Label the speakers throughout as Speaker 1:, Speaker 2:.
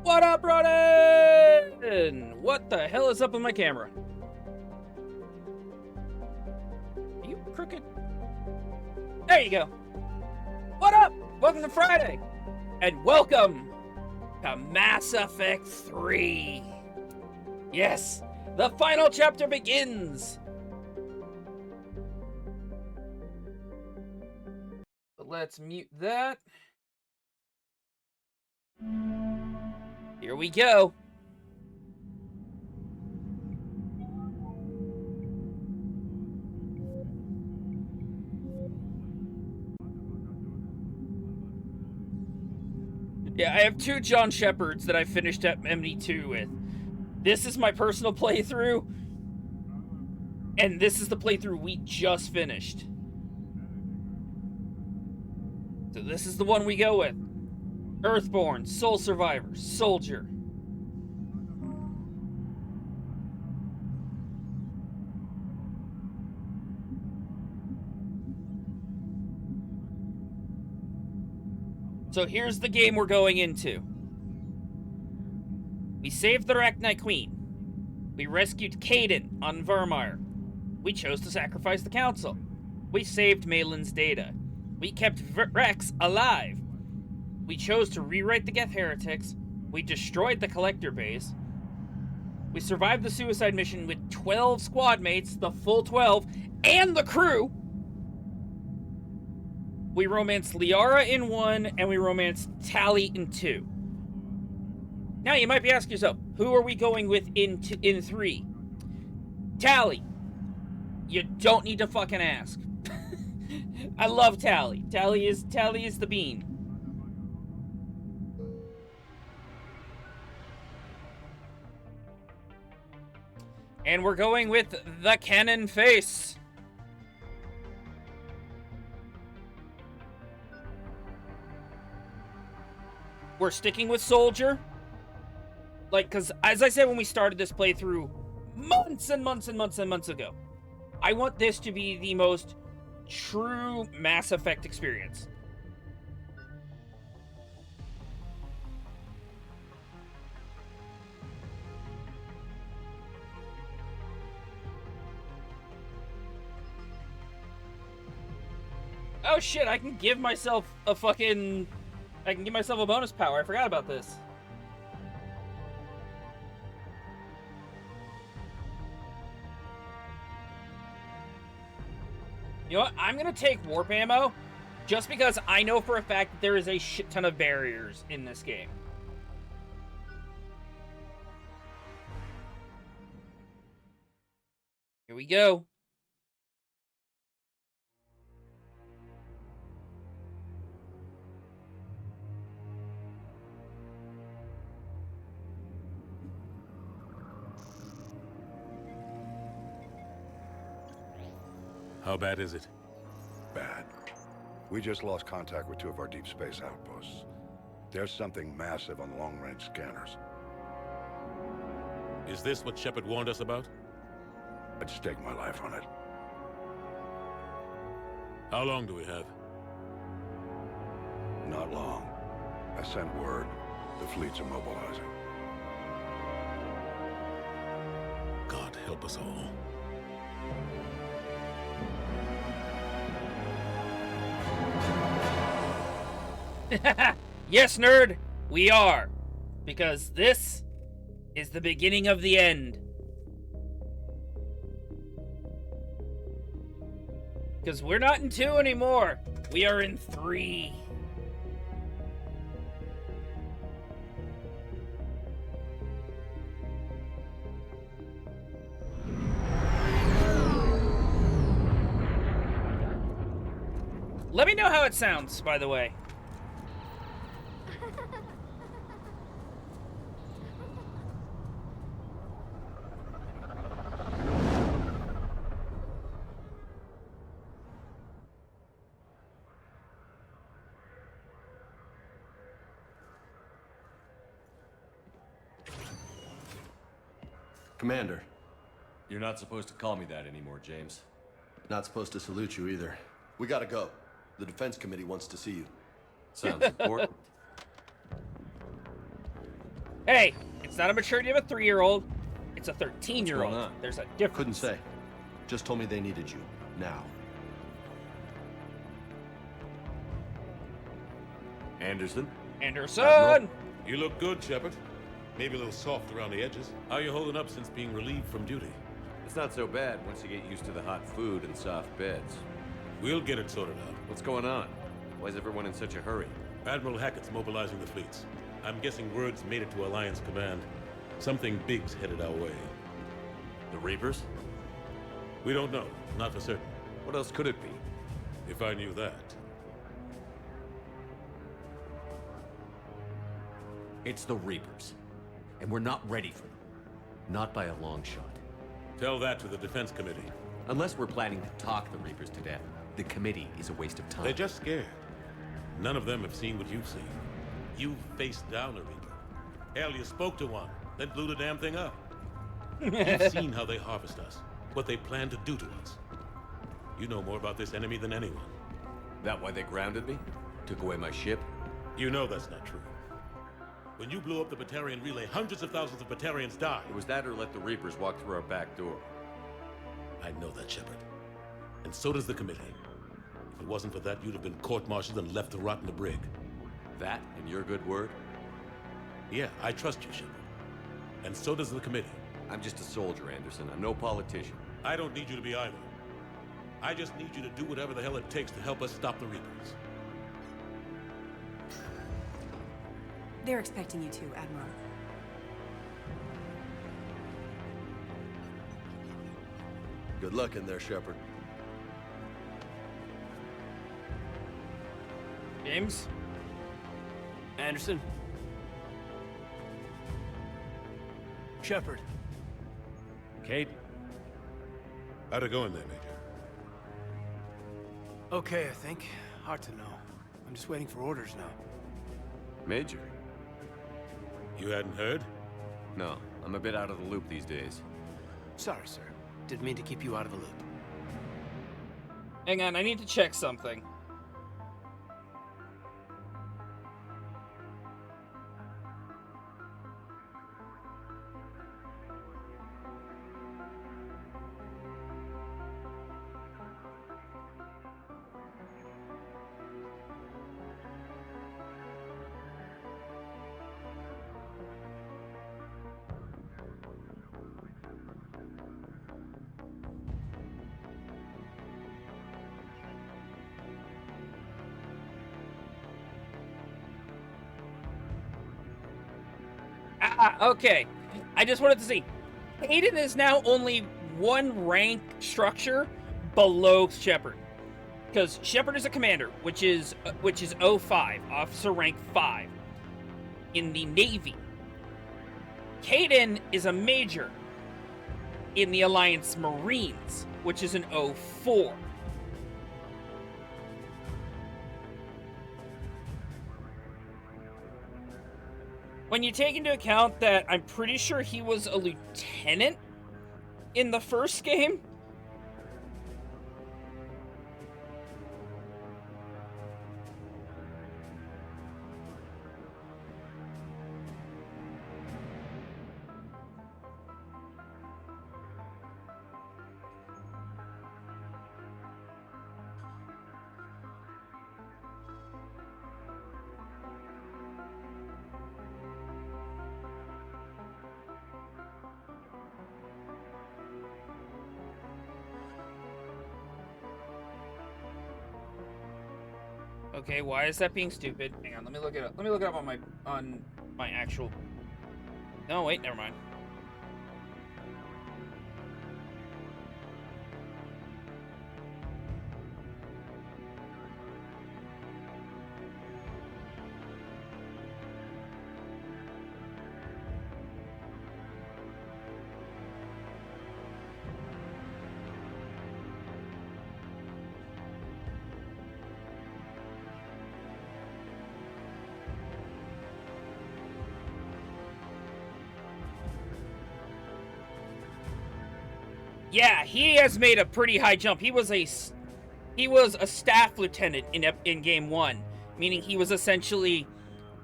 Speaker 1: What up, Ronan? What the hell is up with my camera? Are you crooked? There you go. What up? Welcome to Friday. And welcome to Mass Effect 3. Yes, the final chapter begins. Let's mute that. Here we go. Yeah, I have two John Shepards that I finished at MD2 with. This is my personal playthrough, and this is the playthrough we just finished. So this is the one we go with. Earthborn, Soul Survivor, Soldier. So here's the game we're going into. We saved the Arachnite Queen. We rescued Caden on Vermeer. We chose to sacrifice the Council. We saved Malin's data. We kept Rex alive. We chose to rewrite the Geth Heretics. We destroyed the Collector base. We survived the suicide mission with 12 squad mates, the full 12, and the crew. We romanced Liara in 1, and we romanced Tali in 2. Now you might be asking yourself, who are we going with in 3? Tali. You don't need to fucking ask. I love Tali. Tali is the bean. And we're going with the cannon face. We're sticking with soldier. Like, because as I said when we started this playthrough months and months and months and months ago, I want this to be the most true Mass Effect experience. Oh shit, I can give myself a fucking... I can give myself a bonus power. I forgot about this. You know what? I'm gonna take warp ammo, just because I know for a fact that there is a shit ton of barriers in this game. Here we go.
Speaker 2: How bad is it?
Speaker 3: Bad. We just lost contact with 2 of our deep space outposts. There's something massive on the long-range scanners.
Speaker 2: Is this what Shepard warned us about?
Speaker 3: I'd stake my life on it.
Speaker 2: How long do we have?
Speaker 3: Not long. I sent word. The fleets are mobilizing.
Speaker 2: God help us all.
Speaker 1: Yes, nerd, we are. Because this is the beginning of the end. Because we're not in 2 anymore. We are in 3. Let me know how it sounds, by the way.
Speaker 4: Commander.
Speaker 5: You're not supposed to call me that anymore, James.
Speaker 4: Not supposed to salute you either. We gotta go. The Defense Committee wants to see you.
Speaker 5: Sounds important.
Speaker 1: Hey, it's not a maturity of a 3-year-old. It's a 13-year-old.
Speaker 5: What's going on?
Speaker 1: There's a difference.
Speaker 4: Couldn't say. Just told me they needed you. Now.
Speaker 5: Anderson?
Speaker 1: Anderson!
Speaker 4: Admiral?
Speaker 2: You look good, Shepard. Maybe a little soft around the edges. How are you holding up since being relieved from duty?
Speaker 5: It's not so bad once you get used to the hot food and soft beds.
Speaker 2: We'll get it sorted out.
Speaker 5: What's going on? Why is everyone in such a hurry?
Speaker 2: Admiral Hackett's mobilizing the fleets. I'm guessing word's made it to Alliance Command. Something big's headed our way.
Speaker 5: The Reapers?
Speaker 2: We don't know. Not for certain.
Speaker 5: What else could it be?
Speaker 2: If I knew that.
Speaker 5: It's the Reapers. And we're not ready for them. Not by a long shot.
Speaker 2: Tell that to the Defense Committee.
Speaker 5: Unless we're planning to talk the Reapers to death, the committee is a waste of time.
Speaker 2: They're just scared. None of them have seen what you've seen. You've faced down a Reaper. Hell, you spoke to one, then blew the damn thing up. You've seen how they harvest us, what they plan to do to us. You know more about this enemy than anyone.
Speaker 5: That why they grounded me? Took away my ship?
Speaker 2: You know that's not true. When you blew up the Batarian relay, hundreds of thousands of Batarians died.
Speaker 5: It was that or let the Reapers walk through our back door.
Speaker 2: I know that, Shepard. And so does the committee. If it wasn't for that, you'd have been court-martialed and left to rot in the brig.
Speaker 5: That and your good word?
Speaker 2: Yeah, I trust you, Shepard. And so does the committee.
Speaker 5: I'm just a soldier, Anderson. I'm no politician.
Speaker 2: I don't need you to be either. I just need you to do whatever the hell it takes to help us stop the Reapers.
Speaker 6: They're expecting you to, Admiral.
Speaker 4: Good luck in there, Shepard.
Speaker 1: James?
Speaker 7: Anderson? Shepard.
Speaker 8: Kate?
Speaker 2: How'd it go in there, Major?
Speaker 7: Okay, I think. Hard to know. I'm just waiting for orders now.
Speaker 8: Major?
Speaker 2: You hadn't heard?
Speaker 8: No, I'm a bit out of the loop these days.
Speaker 7: Sorry, sir. Didn't mean to keep you out of the loop.
Speaker 1: Hang on, I need to check something. Okay. I just wanted to see. Hayden is now only one rank structure below Shepard. Because Shepard is a commander, which is O5, officer rank 5 in the Navy. Hayden is a major in the Alliance Marines, which is an O4. When you take into account that I'm pretty sure he was a lieutenant in the first game. Okay, why is that being stupid? Hang on, let me look it up. Let me look it up on my actual. No, wait, never mind. Yeah, he has made a pretty high jump. He was a staff lieutenant in game 1, meaning he was essentially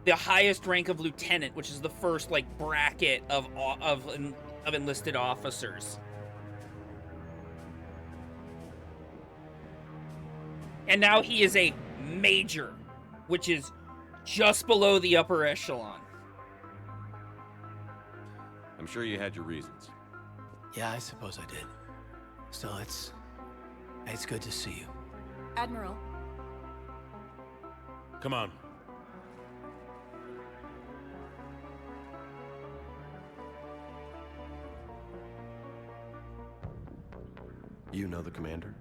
Speaker 1: the highest rank of lieutenant, which is the first like bracket of enlisted officers. And now he is a major, which is just below the upper echelon.
Speaker 8: I'm sure you had your reasons.
Speaker 7: Yeah, I suppose I did. Still, it's good to see you.
Speaker 6: Admiral.
Speaker 2: Come on.
Speaker 4: You know the commander?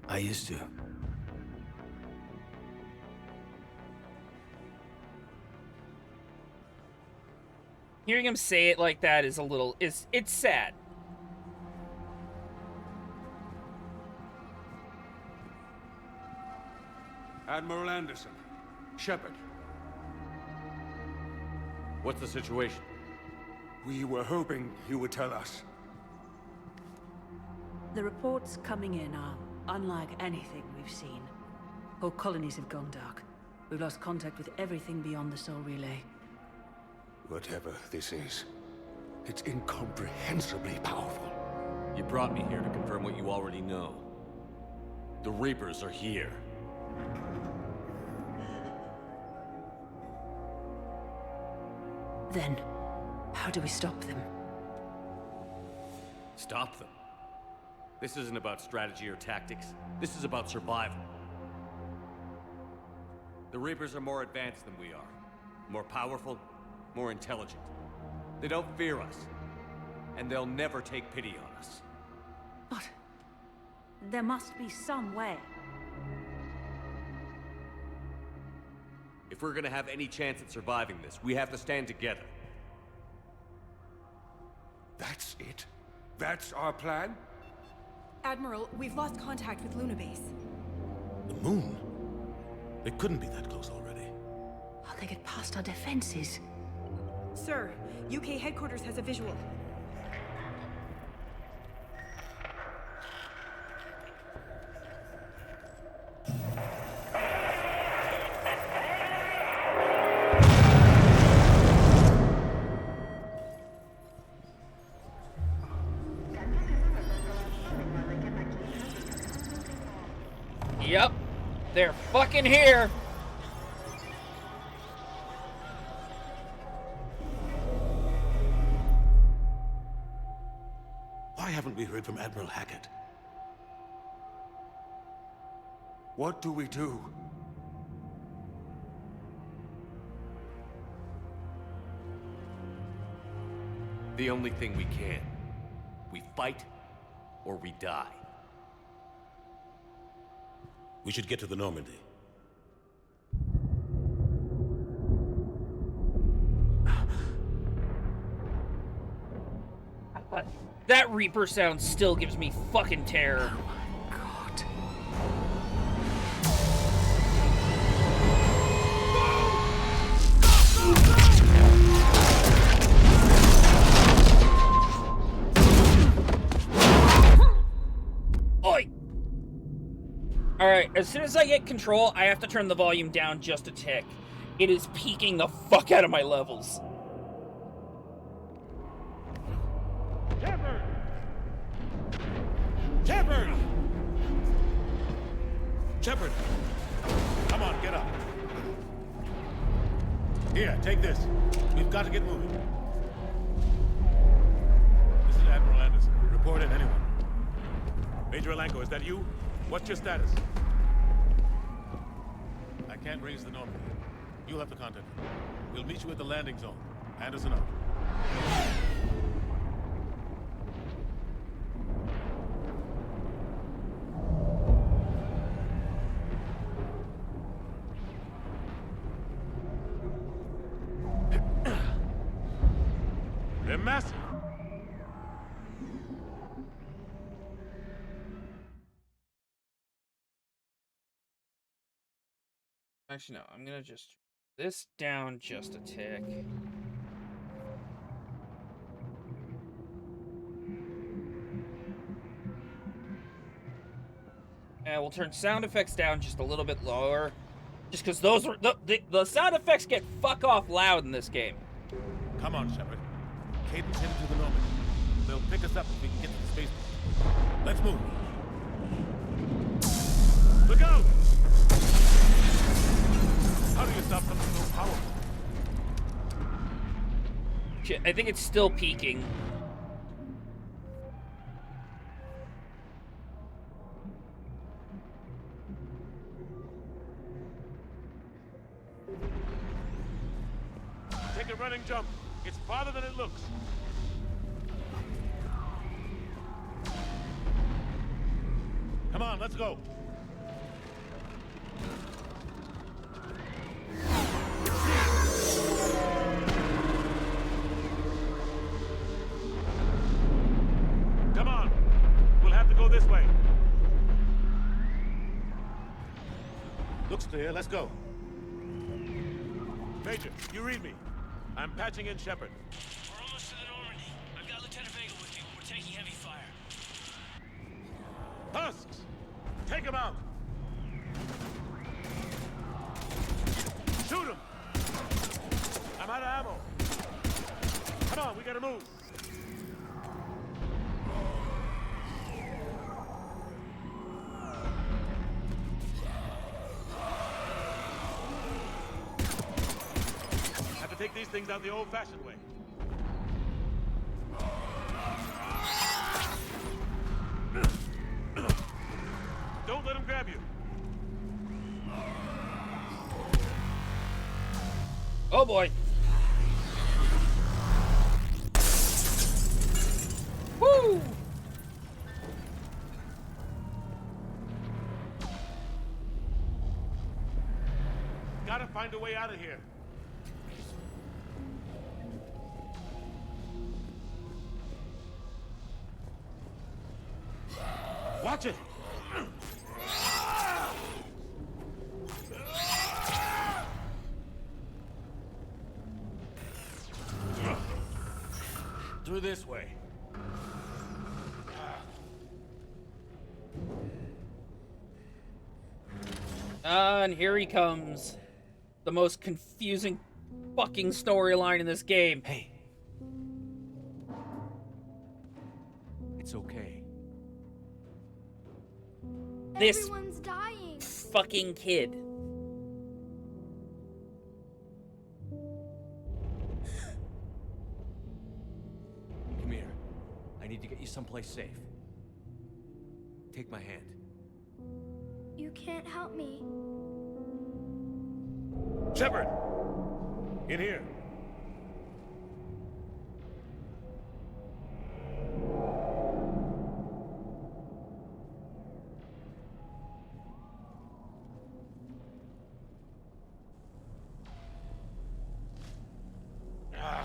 Speaker 7: I used to.
Speaker 1: Hearing him say it like that is a little it's sad.
Speaker 3: Admiral Anderson. Shepard.
Speaker 8: What's the situation?
Speaker 3: We were hoping you would tell us.
Speaker 9: The reports coming in are unlike anything we've seen. Whole colonies have gone dark. We've lost contact with everything beyond the Soul Relay.
Speaker 3: Whatever this is, it's incomprehensibly powerful.
Speaker 8: You brought me here to confirm what you already know. The Reapers are here.
Speaker 9: Then, how do we stop them?
Speaker 8: Stop them. This isn't about strategy or tactics. This is about survival. The Reapers are more advanced than we are. More powerful, more intelligent. They don't fear us. And they'll never take pity on us.
Speaker 9: But there must be some way.
Speaker 8: If we're gonna have any chance at surviving this, we have to stand together.
Speaker 3: That's it?
Speaker 10: That's our plan?
Speaker 6: Admiral, we've lost contact with Luna Base.
Speaker 2: The moon? They couldn't be that close already.
Speaker 9: How'd they get past our defenses?
Speaker 6: Sir, UK headquarters has a visual.
Speaker 1: Yep, they're fucking here.
Speaker 2: Why haven't we heard from Admiral Hackett?
Speaker 10: What do we do?
Speaker 8: The only thing we can. We fight, or we die.
Speaker 2: We should get to the Normandy.
Speaker 1: That Reaper sound still gives me fucking terror.
Speaker 9: God.
Speaker 1: Oi! Alright, as soon as I get control, I have to turn the volume down just a tick. It is peaking the fuck out of my levels.
Speaker 2: Shepard! Shepard! Shepard! Come on, get up. Here, take this. We've got to get moving. This is Admiral Anderson. Report in, anyone. Major Alenko, is that you? What's your status? I can't raise the Normandy. You'll have to contact me. We'll meet you at the landing zone. Anderson out. They're massive.
Speaker 1: Actually, no, I'm gonna just this down just a tick. And we'll turn sound effects down just a little bit lower. Just because those are the sound effects get fuck off loud in this game.
Speaker 2: Come on, Shepard. Caden's headed to the Normandy. They'll pick us up if we can get to the spaceport. Let's move. Look out! How do you stop something so powerful?
Speaker 1: Shit, I think it's still peaking.
Speaker 2: Take a running jump. It's farther than it looks. Come on, let's go. Come on. We'll have to go this way. Looks clear. Let's go. Major, you read me. I'm patching in Shepard.
Speaker 11: We're almost to the Normandy. I've got Lieutenant Vega with me. We're taking heavy fire.
Speaker 2: Husks! Take him out! Shoot him! I'm out of ammo. Come on, we gotta move. Have to take these things out the old-fashioned way. Don't let him grab you.
Speaker 1: Oh boy. Woo!
Speaker 2: Gotta find a way out of here. Watch it!
Speaker 8: Through this way.
Speaker 1: And here he comes. The most confusing fucking storyline in this game.
Speaker 8: Hey. It's okay.
Speaker 1: This
Speaker 12: Everyone's dying.
Speaker 1: fucking kid.
Speaker 8: Come here. I need to get you someplace safe. Take my hand.
Speaker 12: You can't help me.
Speaker 2: Shepard! In here.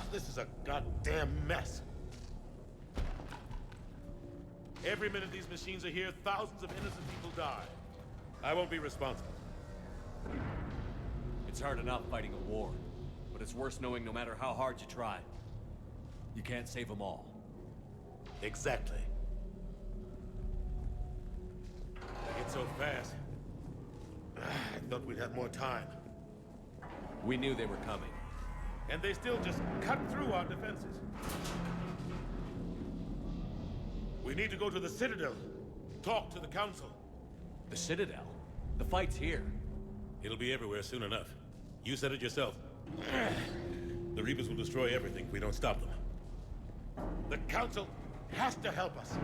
Speaker 2: This is a goddamn mess. Every minute these machines are here, thousands of innocent people die. I won't be responsible.
Speaker 8: It's hard enough fighting a war, but it's worse knowing no matter how hard you try, you can't save them all.
Speaker 2: Exactly. They get so fast. I thought we'd have more time.
Speaker 8: We knew they were coming.
Speaker 2: And they still just cut through our defenses. We need to go to the Citadel. Talk to the Council.
Speaker 8: The Citadel? The fight's here.
Speaker 2: It'll be everywhere soon enough. You said it yourself. The Reapers will destroy everything if we don't stop them. The Council has to help us.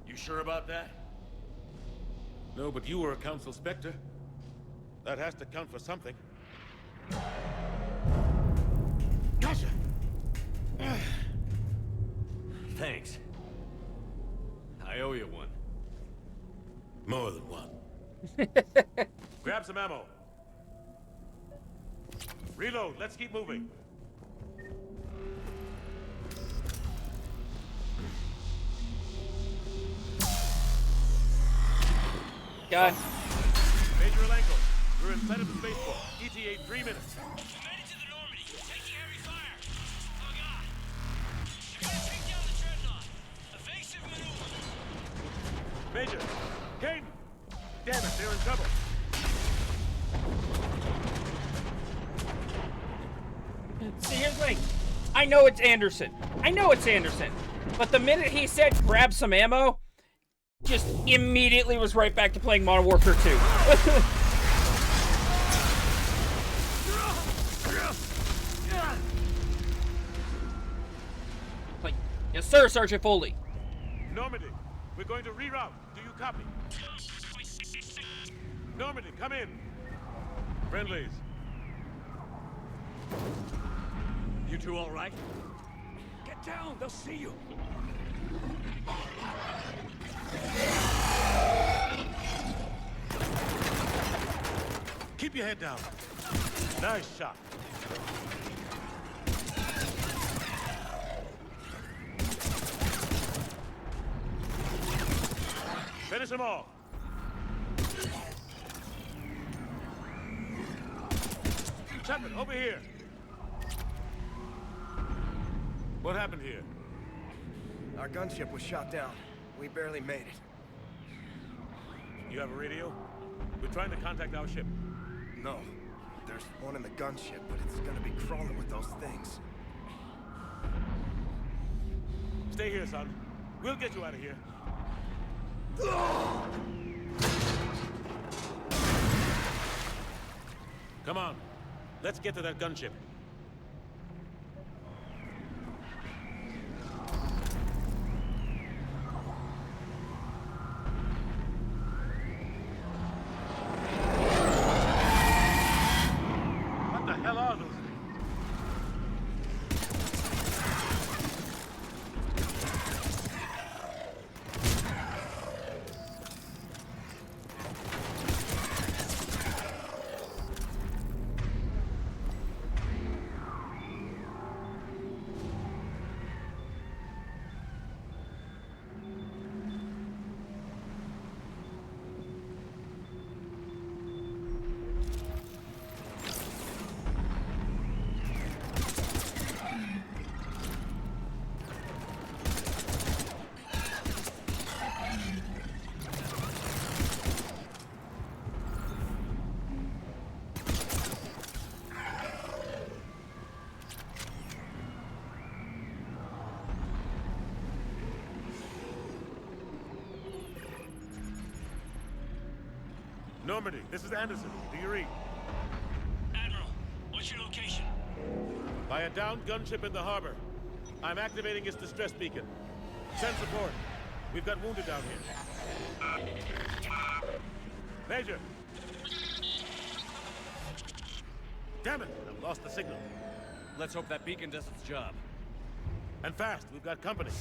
Speaker 2: You sure about that? No, but you were a Council Spectre. That has to count for something. Gotcha!
Speaker 8: Thanks. I owe you one.
Speaker 2: More than one. Grab some ammo. Reload, let's keep moving.
Speaker 1: God.
Speaker 2: Major Alenko, we're inside of the spaceport. ETA 3 minutes.
Speaker 11: Made it to the Normandy. Taking heavy fire. Oh god. I gotta take down the dreadnought. Evasive maneuver.
Speaker 2: Major, Kane! Damn it, they're in trouble.
Speaker 1: See, here's the thing. I know it's Anderson. I know it's Anderson. But the minute he said grab some ammo, just immediately was right back to playing Modern Warfare 2. Like, yes sir, Sergeant Foley.
Speaker 2: Normandy, we're going to reroute. Do you copy? Normandy, come in. Friendlies.
Speaker 8: You two all right?
Speaker 11: Get down, they'll see you.
Speaker 2: Keep your head down. Nice shot. Finish them all. Chapman, over here. What happened here?
Speaker 13: Our gunship was shot down. We barely made it.
Speaker 2: You have a radio? We're trying to contact our ship.
Speaker 13: No. There's one in the gunship, but it's gonna be crawling with those things.
Speaker 2: Stay here, son. We'll get you out of here. Come on. Let's get to that gunship. What the hell are those things? Normandy, this is Anderson. Do you read?
Speaker 11: Admiral, what's your location?
Speaker 2: By a downed gunship in the harbor. I'm activating its distress beacon. Send support. We've got wounded down here. Major! Damn it! I've lost the signal.
Speaker 8: Let's hope that beacon does its job.
Speaker 2: And fast, we've got company.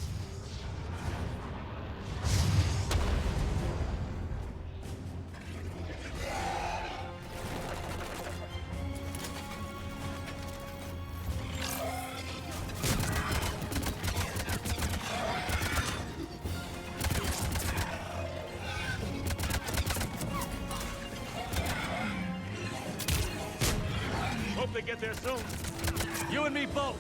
Speaker 2: Hope they get there soon.
Speaker 8: You and me both!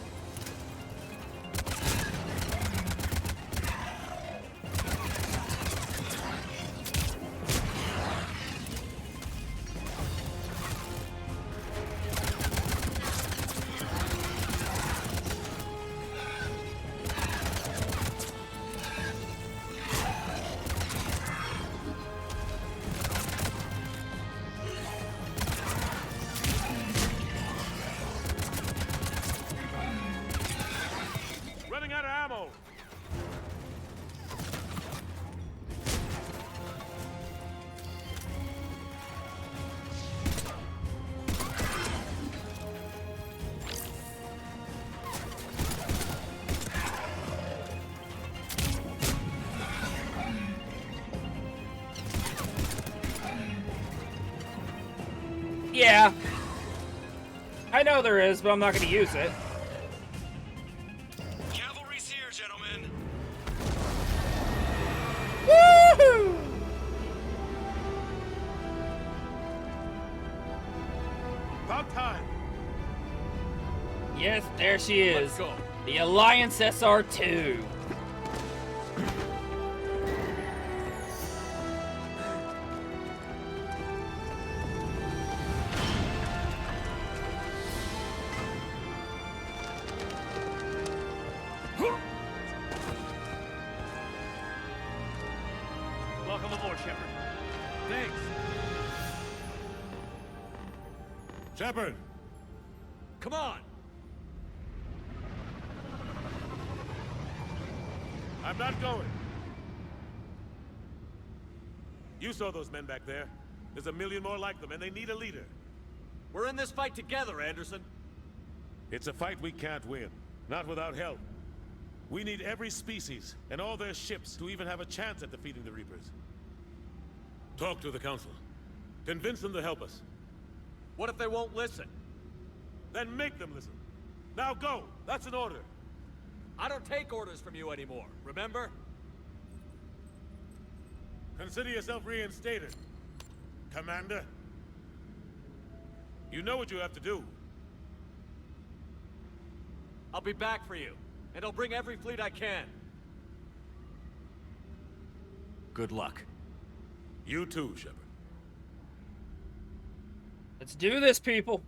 Speaker 2: Running out of ammo.
Speaker 1: Yeah. I know there is, but I'm not going to use it.
Speaker 11: Cavalry's here, gentlemen.
Speaker 1: Woohoo!
Speaker 2: About time.
Speaker 1: Yes, there she is.
Speaker 8: Let's go.
Speaker 1: The Alliance SR2.
Speaker 8: Welcome aboard, Shepard. Thanks.
Speaker 2: Shepard!
Speaker 8: Come on!
Speaker 2: I'm not going. You saw those men back there. There's a million more like them, and they need a leader.
Speaker 8: We're in this fight together, Anderson.
Speaker 2: It's a fight we can't win. Not without help. We need every species and all their ships to even have a chance at defeating the Reapers. Talk to the Council. Convince them to help us.
Speaker 8: What if they won't listen?
Speaker 2: Then make them listen. Now go! That's an order.
Speaker 8: I don't take orders from you anymore, remember?
Speaker 2: Consider yourself reinstated, Commander. You know what you have to do.
Speaker 8: I'll be back for you, and I'll bring every fleet I can. Good luck.
Speaker 2: You too, Shepard.
Speaker 1: Let's do this, people.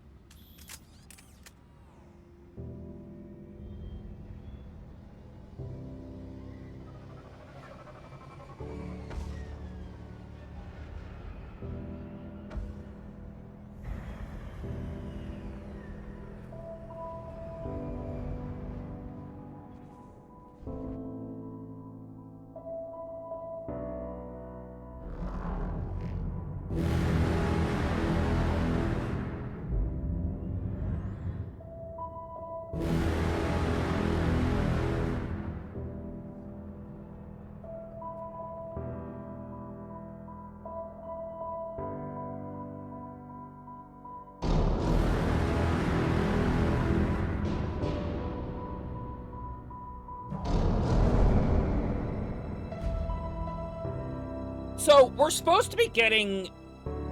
Speaker 1: So, we're supposed to be getting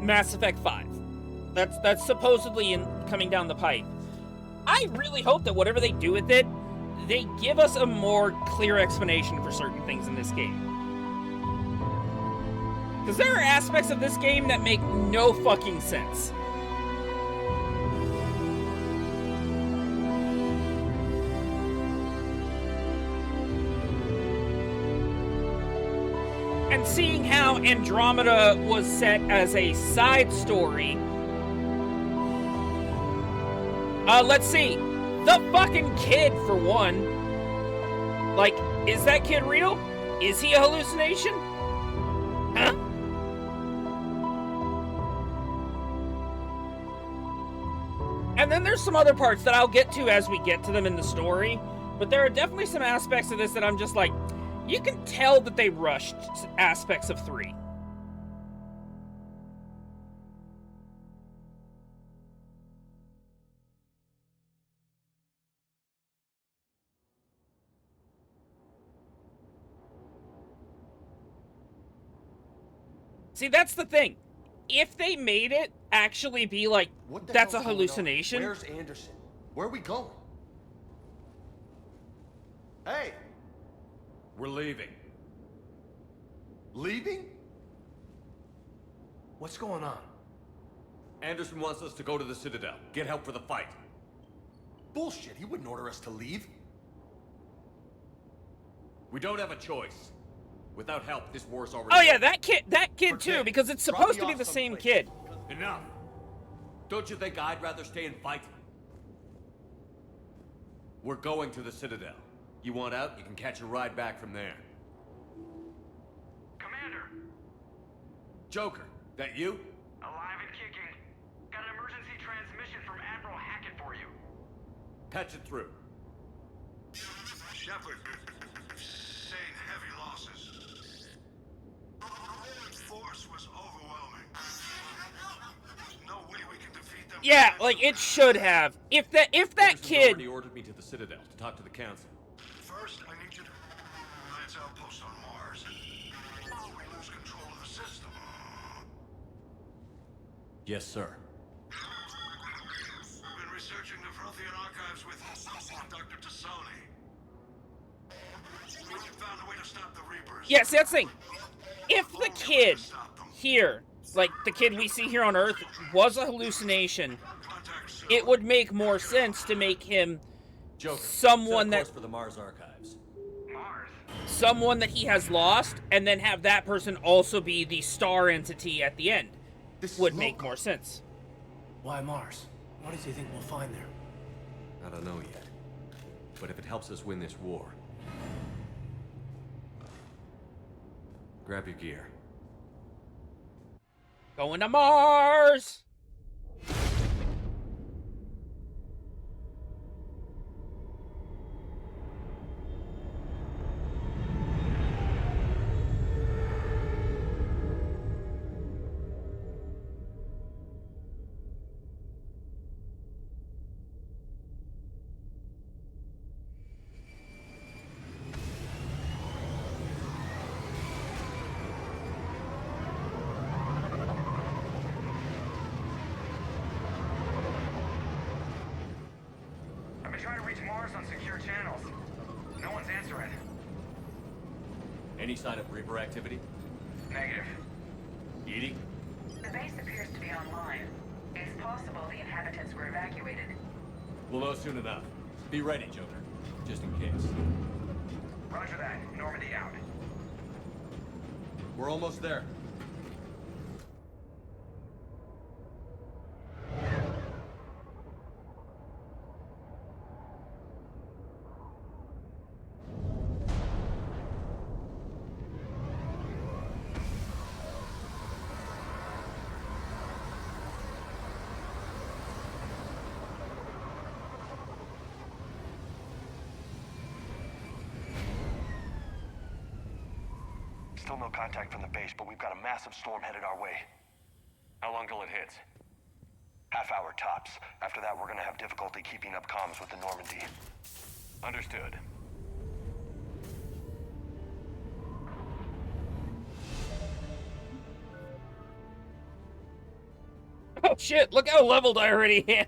Speaker 1: Mass Effect 5. That's supposedly coming down the pipe. I really hope that whatever they do with it, they give us a more clear explanation for certain things in this game. Because there are aspects of this game that make no fucking sense. And seeing how Andromeda was set as a side story, let's see. The fucking kid, for one. Like, is that kid real? Is he a hallucination? Huh? And then there's some other parts that I'll get to as we get to them in the story. But there are definitely some aspects of this that I'm just like, you can tell that they rushed aspects of 3. See, that's the thing. If they made it actually be like, that's a hallucination.
Speaker 4: Where's Anderson? Where are we going? Hey!
Speaker 8: We're leaving.
Speaker 4: Leaving? What's going on?
Speaker 8: Anderson wants us to go to the Citadel. Get help for the fight.
Speaker 4: Bullshit, he wouldn't order us to leave.
Speaker 8: We don't have a choice. Without help, this war's already...
Speaker 1: Oh yeah, that kid too, because it's supposed to be the same kid.
Speaker 8: Enough. Don't you think I'd rather stay and fight? We're going to the Citadel. You want out, you can catch a ride back from there.
Speaker 11: Commander!
Speaker 8: Joker, that you?
Speaker 11: Alive and kicking. Got an emergency transmission from Admiral Hackett for you.
Speaker 8: Patch it through.
Speaker 3: Shepard, saying heavy losses. The Roman force was overwhelming. There's no way we can defeat them.
Speaker 1: Yeah, like it should have. If that
Speaker 8: Anderson's
Speaker 1: kid
Speaker 8: already ordered me to the Citadel to talk to the Council.
Speaker 3: First, I need you to lance outpost on Mars. We lose control of the system.
Speaker 5: Yes, sir.
Speaker 3: We've been researching the Frothian archives with Dr. Tassoni. We found a way to stop the Reapers.
Speaker 1: Yes, that's the thing. If the kid here, like the kid we see here on Earth, was a hallucination, it would make more sense to make him
Speaker 8: Joker,
Speaker 1: someone
Speaker 8: set a course
Speaker 1: that
Speaker 8: for the Mars archives.
Speaker 11: Mars.
Speaker 1: someone that he has lost, and then have that person also be the star entity at the end.
Speaker 4: This
Speaker 1: Would
Speaker 4: is
Speaker 1: make
Speaker 4: local.
Speaker 1: more sense.
Speaker 7: Why Mars? What does he think we'll find there?
Speaker 8: I don't know yet. But if it helps us win this war... Grab your gear.
Speaker 1: Going to Mars!
Speaker 11: I've been trying to reach Mars on secure channels. No one's answering.
Speaker 8: Any sign of Reaper activity?
Speaker 11: Negative.
Speaker 8: Edie?
Speaker 9: The base appears to be online. It's possible the inhabitants were evacuated.
Speaker 8: We'll know soon enough. Be ready, Joker. Just in case.
Speaker 11: Roger that. Normandy out.
Speaker 8: We're almost there.
Speaker 13: Still no contact from the base, but we've got a massive storm headed our way.
Speaker 8: How long till it hits?
Speaker 13: Half hour tops. After that, we're gonna have difficulty keeping up comms with the Normandy.
Speaker 8: Understood.
Speaker 1: Oh shit, look how leveled I already am.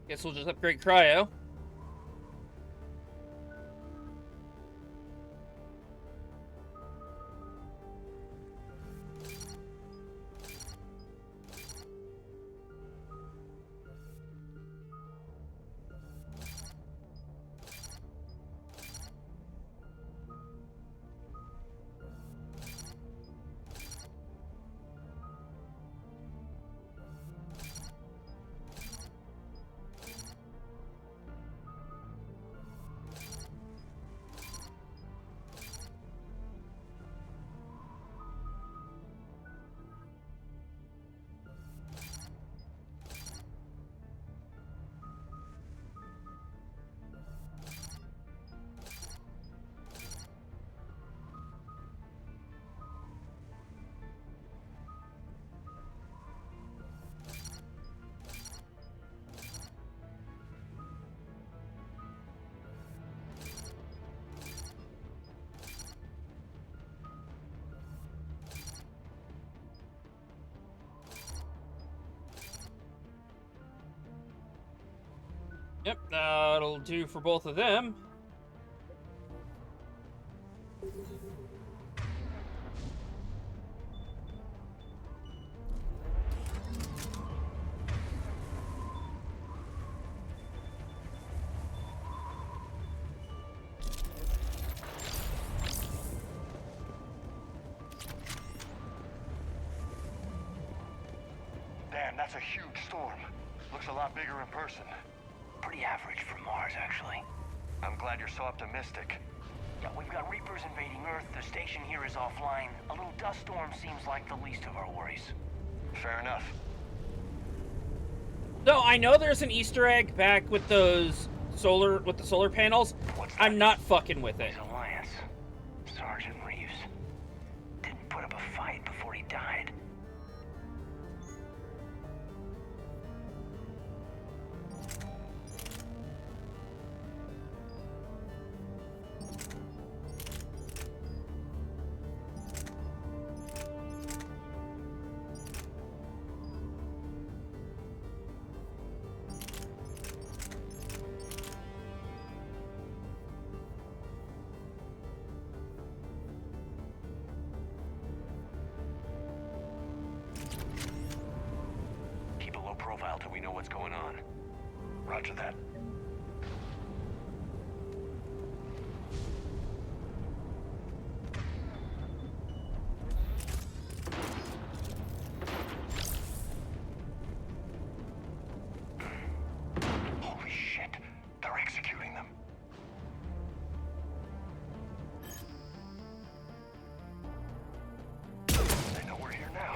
Speaker 1: Guess we'll just upgrade cryo. Yep, that'll do for both of them.
Speaker 3: Damn, that's a huge storm. Looks a lot bigger in person.
Speaker 11: Pretty average for Mars, actually.
Speaker 3: I'm glad you're so optimistic.
Speaker 11: Yeah, we've got Reapers invading Earth, the station here is offline. A little dust storm seems like the least of our worries.
Speaker 3: Fair enough.
Speaker 1: No, I know there's an Easter egg back with those with the solar panels. I'm not fucking with it.
Speaker 11: His alliance. Sergeant Reeves. Didn't put up a fight before he died. Keep a low profile till we know what's going on.
Speaker 3: Roger that.
Speaker 11: Holy shit, they're executing them.
Speaker 3: They know we're here now.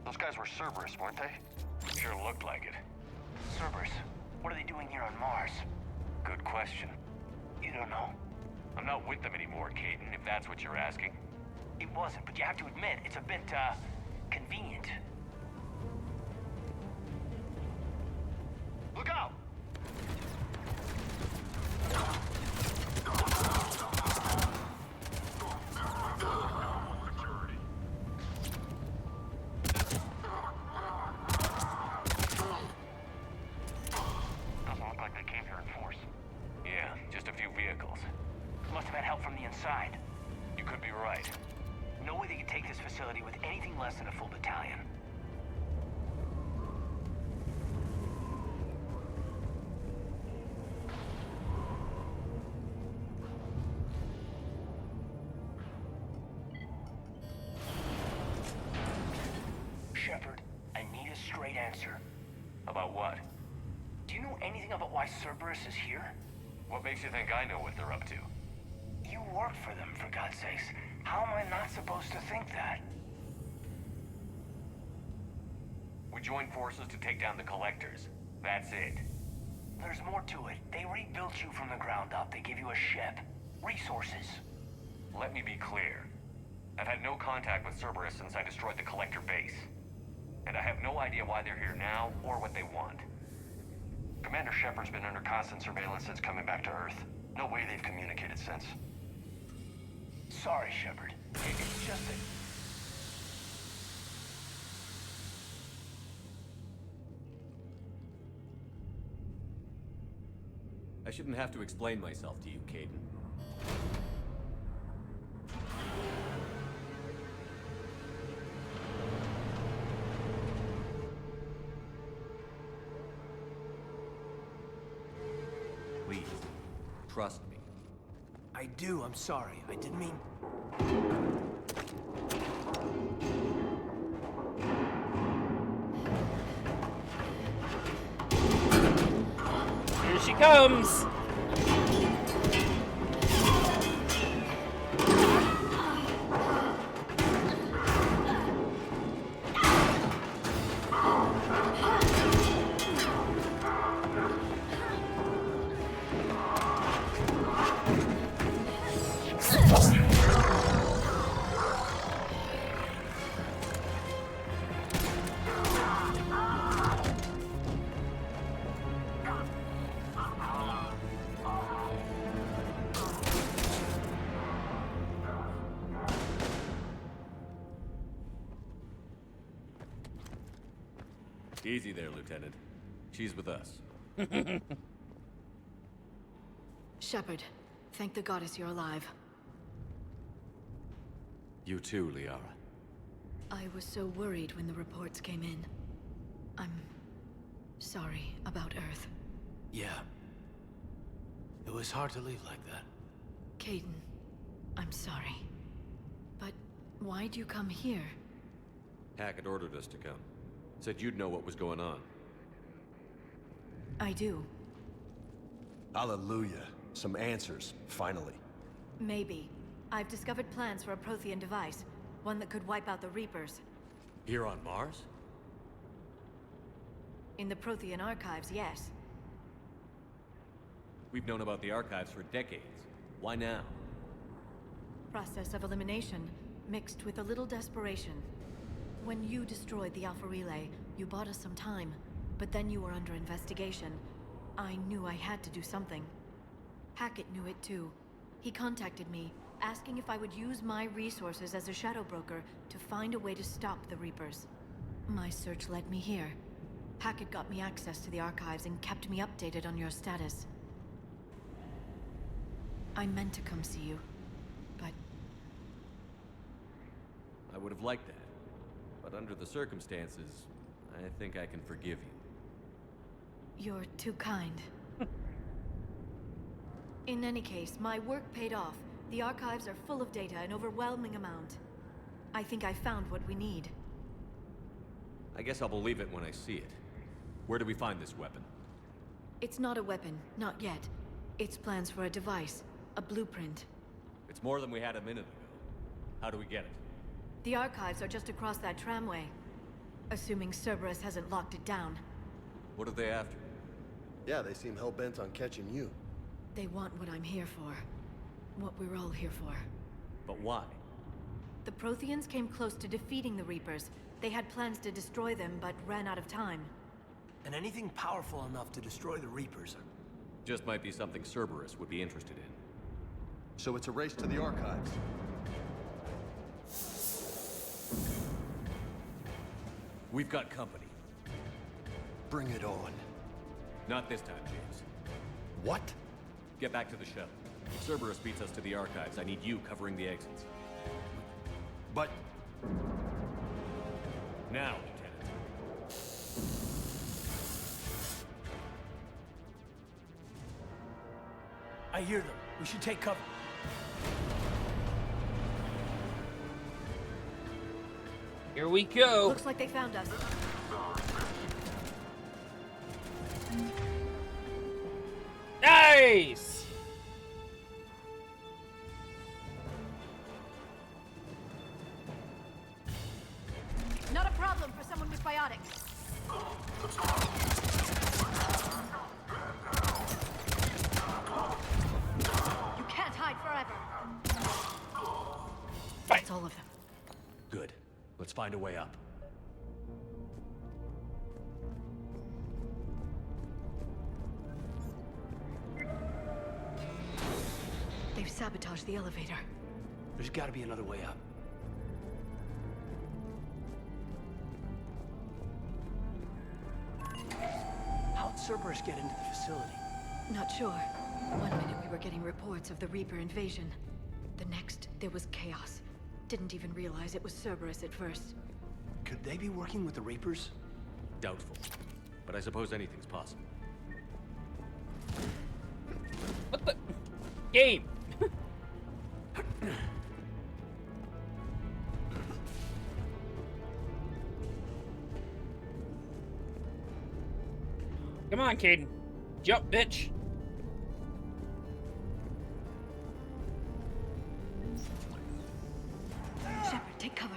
Speaker 3: Those guys were Cerberus, weren't they?
Speaker 11: Sure looked like it. Cerberus, what are they doing here on Mars?
Speaker 8: Good question.
Speaker 11: You don't know?
Speaker 8: I'm not with them anymore, Caden, if that's what you're asking.
Speaker 11: It wasn't, but you have to admit, it's a bit, convenient.
Speaker 3: Look out!
Speaker 11: Doesn't look like they came here in force.
Speaker 8: Yeah, just a few vehicles.
Speaker 11: Must have had help from the inside.
Speaker 8: You could be right.
Speaker 11: No way they could take this facility with anything less than a full battalion. Shepard, I need a straight answer.
Speaker 8: About what?
Speaker 11: Do you know anything about why Cerberus is here?
Speaker 8: What makes you think I know what they're up to?
Speaker 11: You work for them, for God's sakes. How am I not supposed to think that?
Speaker 14: We joined forces to take down the Collectors. That's it.
Speaker 11: There's more to it. They rebuilt you from the ground up. They gave you a ship. Resources.
Speaker 14: Let me be clear. I've had no contact with Cerberus since I destroyed the Collector base. And I have no idea why they're here now, or what they want.
Speaker 3: Commander Shepard's been under constant surveillance since coming back to Earth. No way they've communicated since.
Speaker 11: Sorry, Shepard. It's just that...
Speaker 8: I shouldn't have to explain myself to you, Caden. Please, trust me.
Speaker 7: I do, I'm sorry. I didn't mean...
Speaker 1: Here she comes!
Speaker 8: Easy there, Lieutenant. She's with us.
Speaker 9: Shepard, thank the goddess you're alive.
Speaker 8: You too, Liara.
Speaker 9: I was so worried when the reports came in. I'm sorry about Earth.
Speaker 7: Yeah. It was hard to leave like that.
Speaker 9: Caden, I'm sorry. But why'd you come here?
Speaker 8: Hackett ordered us to come. Said you'd know what was going on.
Speaker 9: I do.
Speaker 4: Hallelujah. Some answers, finally.
Speaker 9: Maybe. I've discovered plans for a Prothean device. One that could wipe out the Reapers.
Speaker 8: Here on Mars?
Speaker 9: In the Prothean archives, yes.
Speaker 8: We've known about the archives for decades. Why now?
Speaker 9: Process of elimination, mixed with a little desperation. When you destroyed the Alpha Relay, you bought us some time. But then you were under investigation. I knew I had to do something. Hackett knew it too. He contacted me, asking if I would use my resources as a shadow broker to find a way to stop the Reapers. My search led me here. Hackett got me access to the archives and kept me updated on your status. I meant to come see you, but...
Speaker 8: I would have liked that. But under the circumstances, I think I can forgive you.
Speaker 9: You're too kind. In any case, my work paid off. The archives are full of data, an overwhelming amount. I think I found what we need.
Speaker 8: I guess I'll believe it when I see it. Where do we find this weapon?
Speaker 9: It's not a weapon, not yet. It's plans for a device, a blueprint.
Speaker 8: It's more than we had a minute ago. How do we get it?
Speaker 9: The archives are just across that tramway. Assuming Cerberus hasn't locked it down.
Speaker 8: What are they after?
Speaker 4: Yeah, they seem hell-bent on catching you.
Speaker 9: They want what I'm here for. What we're all here for.
Speaker 8: But why?
Speaker 9: The Protheans came close to defeating the Reapers. They had plans to destroy them, but ran out of time.
Speaker 7: And anything powerful enough to destroy the Reapers.
Speaker 8: Just might be something Cerberus would be interested in.
Speaker 4: So it's a race to the archives.
Speaker 8: We've got company.
Speaker 4: Bring it on.
Speaker 8: Not this time, James.
Speaker 4: What?
Speaker 8: Get back to the shuttle. If Cerberus beats us to the archives, I need you covering the exits.
Speaker 4: But...
Speaker 8: Now, Lieutenant.
Speaker 7: I hear them. We should take cover.
Speaker 1: Here we go.
Speaker 9: Looks like they found us.
Speaker 1: Nice!
Speaker 9: Not a problem for someone with biotics. You can't hide forever.
Speaker 1: Fight.
Speaker 9: That's all of them.
Speaker 5: Good. Let's find a way up.
Speaker 9: They've sabotaged the elevator.
Speaker 7: There's gotta be another way up. How'd Cerberus get into the facility?
Speaker 9: Not sure. One minute we were getting reports of the Reaper invasion. The next, there was chaos. Didn't even realize it was Cerberus at first.
Speaker 7: Could they be working with the Reapers?
Speaker 5: Doubtful. But I suppose anything's possible.
Speaker 1: What the? Game! Come on, Caden. Jump, bitch.
Speaker 9: Shepard, take cover.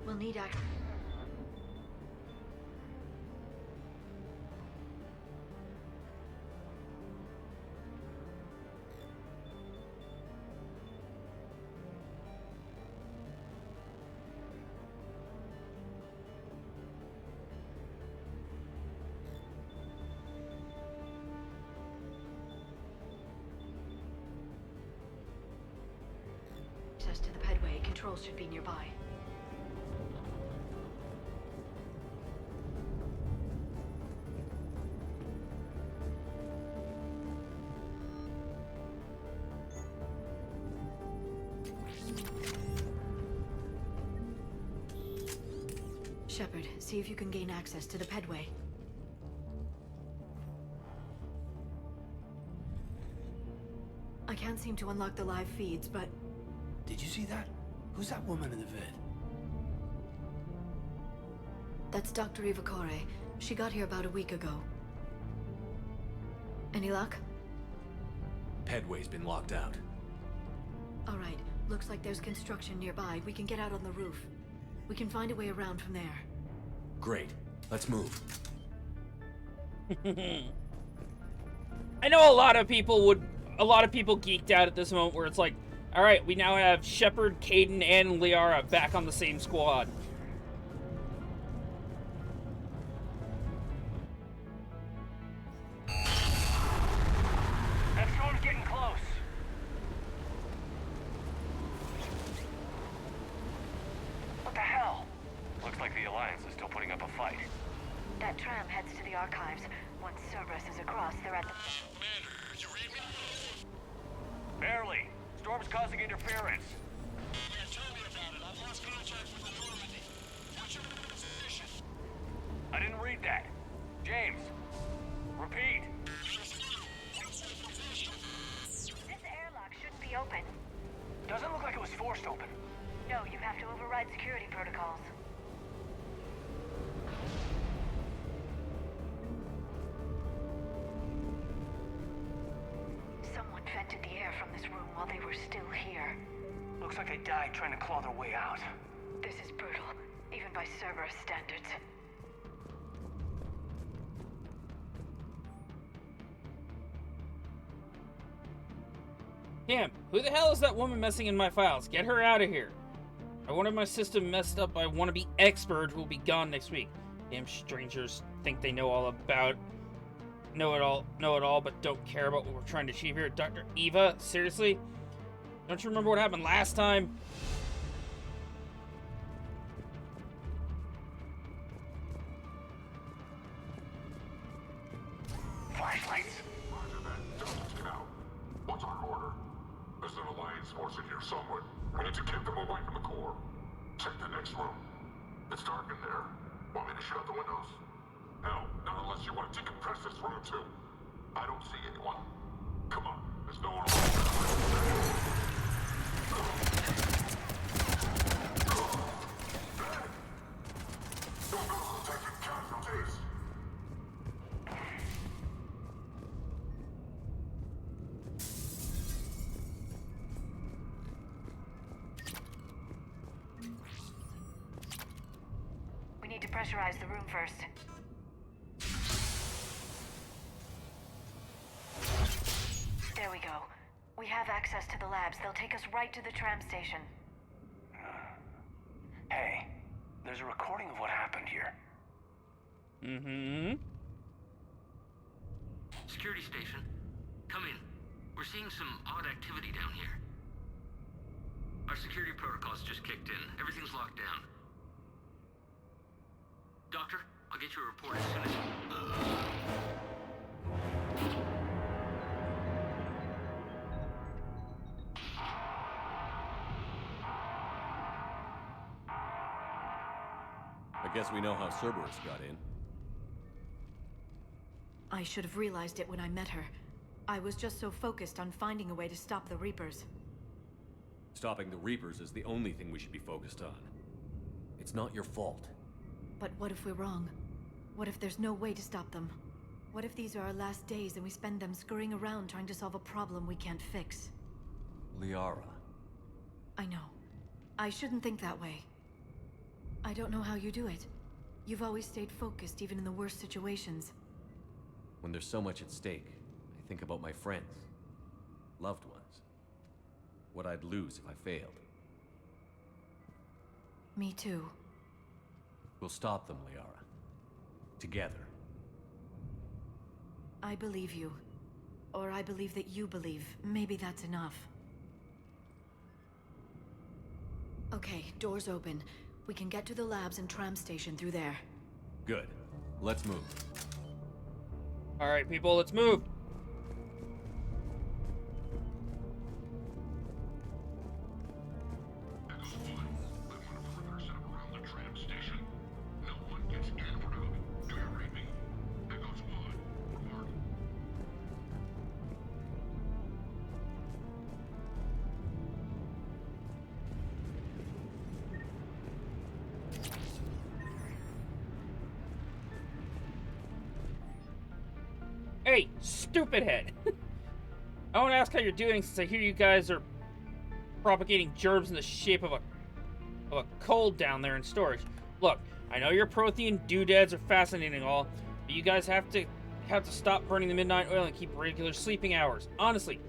Speaker 9: We'll need our... access to the pedway. Controls should be nearby. Shepard, see if you can gain access to the pedway. I can't seem to unlock the live feeds, but...
Speaker 7: Did you see that? Who's that woman in the vid?
Speaker 9: That's Dr. Ivakore. She got here about a week ago. Any luck?
Speaker 5: Pedway's been locked out.
Speaker 9: All right. Looks like there's construction nearby. We can get out on the roof. We can find a way around from there.
Speaker 5: Great. Let's move.
Speaker 1: I know a lot of people geeked out at this moment where it's like, all right, we now have Shepard, Caden, and Liara back on the same squad.
Speaker 11: That storm's getting close. What the hell?
Speaker 14: Looks like the Alliance is still putting up a fight.
Speaker 9: That tram heads to the archives. Once Cerberus is across, they're at the...
Speaker 3: Commander, you read me?
Speaker 14: Barely. Storm's causing interference.
Speaker 3: Yeah, tell me about it. I've lost contact with the Normandy. What's your position?
Speaker 14: I didn't read that. James, repeat.
Speaker 9: This airlock shouldn't be open.
Speaker 11: Doesn't look like it was forced open.
Speaker 9: No, you have to override security protocols. Someone vented the air from this room while they were still here.
Speaker 11: Looks like they died trying to claw their way out.
Speaker 9: This is brutal, even by Cerberus standards.
Speaker 1: Damn, who the hell is that woman messing in my files? Get her out of here. I wanted my system messed up by a wannabe expert who will be gone next week. Damn strangers think they know all, but don't care about what we're trying to achieve here. Dr. Eva, seriously? Don't you remember what happened last time?
Speaker 3: Flashlights. Roger that. Now, what's our order? There's an Alliance force in here somewhere. We need to kill next room. It's dark in there. Want me to shut the windows? Hell, not unless you want to decompress this room too. I don't see anyone. Come on, there's no one around. Taking casualties.
Speaker 9: We need to pressurize the room first. There we go. We have access to the labs. They'll take us right to the tram station.
Speaker 11: Hey, there's a recording of what happened here.
Speaker 1: Mm-hmm.
Speaker 15: Security station. Come in. We're seeing some odd activity down here. Our security protocols just kicked in. Everything's locked down. Doctor, I'll get you a report as soon as...
Speaker 8: I guess we know how Cerberus got in.
Speaker 9: I should have realized it when I met her. I was just so focused on finding a way to stop the Reapers.
Speaker 8: Stopping the Reapers is the only thing we should be focused on. It's not your fault.
Speaker 9: But what if we're wrong? What if there's no way to stop them? What if these are our last days and we spend them scurrying around trying to solve a problem we can't fix?
Speaker 8: Liara.
Speaker 9: I know. I shouldn't think that way. I don't know how you do it. You've always stayed focused even in the worst situations.
Speaker 8: When there's so much at stake, I think about my friends, loved ones. What I'd lose if I failed.
Speaker 9: Me too.
Speaker 8: We'll stop them, Liara. Together.
Speaker 9: I believe you. Or I believe that you believe. Maybe that's enough. Okay, doors open. We can get to the labs and tram station through there.
Speaker 8: Good. Let's move.
Speaker 1: All right, people, let's move. Hey, stupid head. I want to ask how you're doing since I hear you guys are propagating germs in the shape of a cold down there in storage. Look, I know your Prothean doodads are fascinating and all, but you guys have to stop burning the midnight oil and keep regular sleeping hours. Honestly.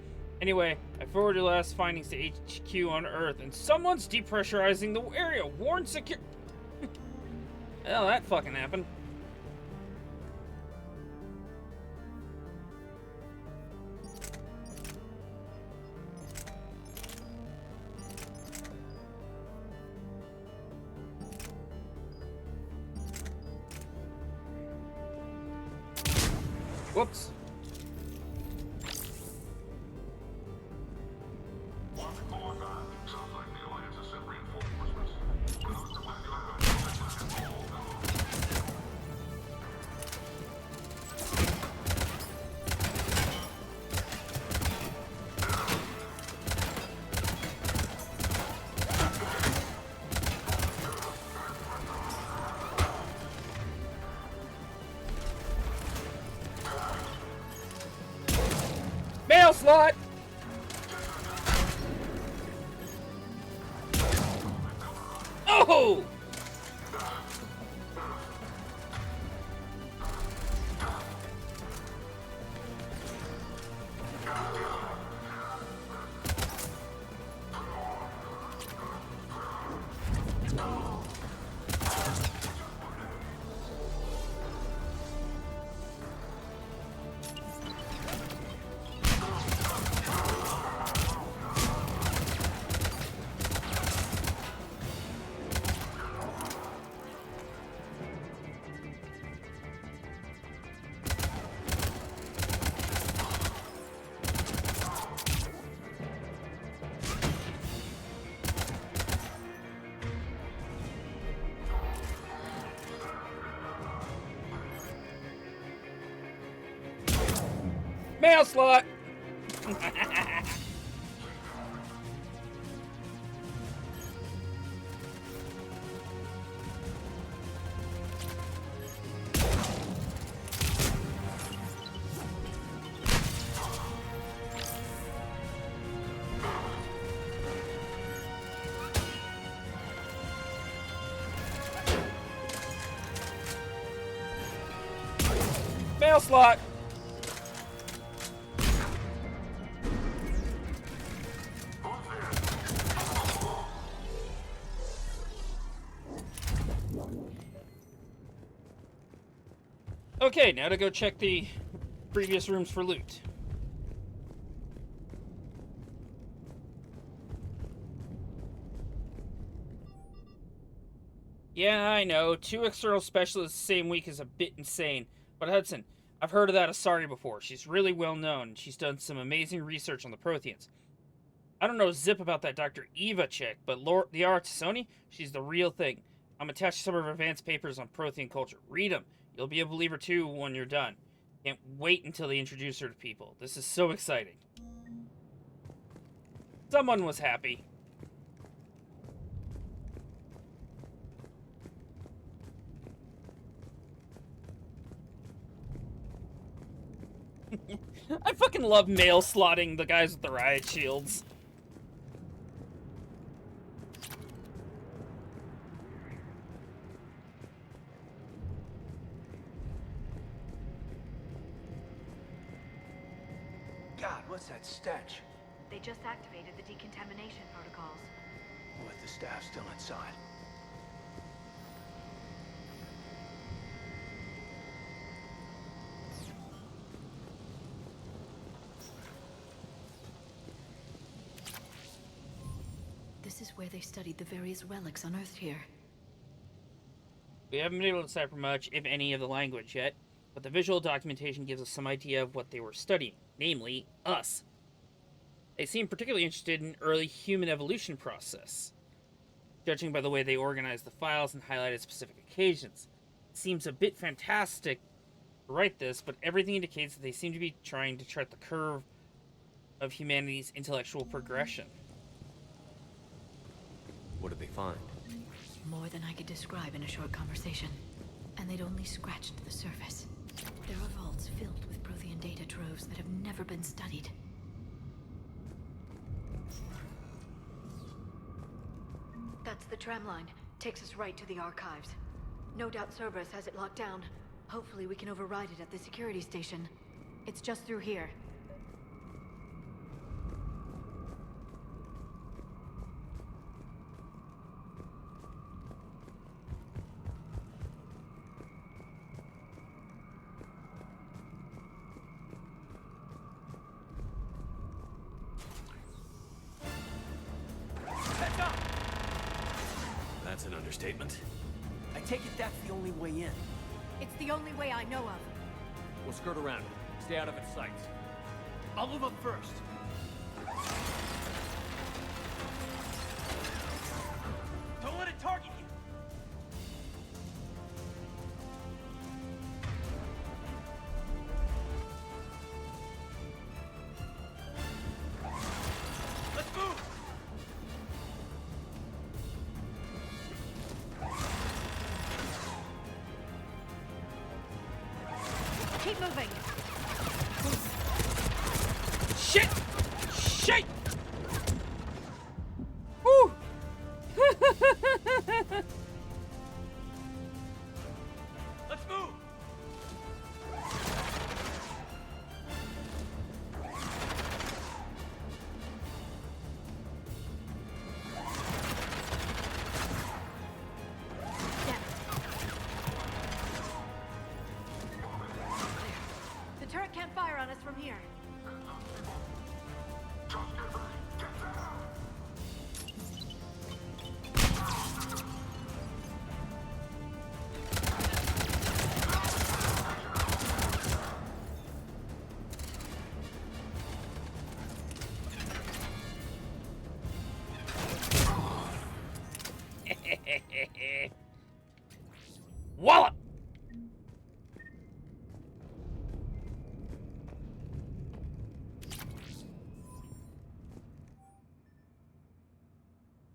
Speaker 1: Anyway, I forwarded your last findings to HQ on Earth, and someone's depressurizing the area. Warn secure. Well, that fucking happened. Whoops. Mail slot! Oh! Mail slot! Mail slot! Okay, now to go check the previous rooms for loot. Yeah, I know. 2 external specialists the same week is a bit insane. But Hudson, I've heard of that Asari before. She's really well known. She's done some amazing research on the Protheans. I don't know zip about that Dr. Eva chick, but the Artisoni, she's the real thing. I'm attached to some of her advanced papers on Prothean culture. Read them. You'll be a believer too when you're done. Can't wait until they introduce her to people. This is so exciting. Someone was happy. I fucking love mail slotting the guys with the riot shields.
Speaker 7: God, what's that stench?
Speaker 9: They just activated the decontamination protocols.
Speaker 7: What, the staff's still inside?
Speaker 9: This is where they studied the various relics unearthed here.
Speaker 1: We haven't been able to decipher much, if any, of the language yet, but the visual documentation gives us some idea of what they were studying, namely, us. They seem particularly interested in early human evolution process, judging by the way they organized the files and highlighted specific occasions. It seems a bit fantastic to write this, but everything indicates that they seem to be trying to chart the curve of humanity's intellectual progression.
Speaker 5: What did they find?
Speaker 9: More than I could describe in a short conversation. And they'd only scratched the surface. There are vaults filled with Prothean data troves that have never been studied. That's the tram line. Takes us right to the archives. No doubt Cerberus has it locked down. Hopefully we can override it at the security station. It's just through here.
Speaker 5: That's an understatement.
Speaker 7: I take it that's the only way in.
Speaker 9: It's the only way I know of.
Speaker 8: We'll skirt around it. Stay out of its sight.
Speaker 7: I'll move up first. Don't let it target you. Let's move.
Speaker 9: Keep moving.
Speaker 1: Shit! Shit! Woo!
Speaker 7: Let's move.
Speaker 9: The turret can't fire on us from here.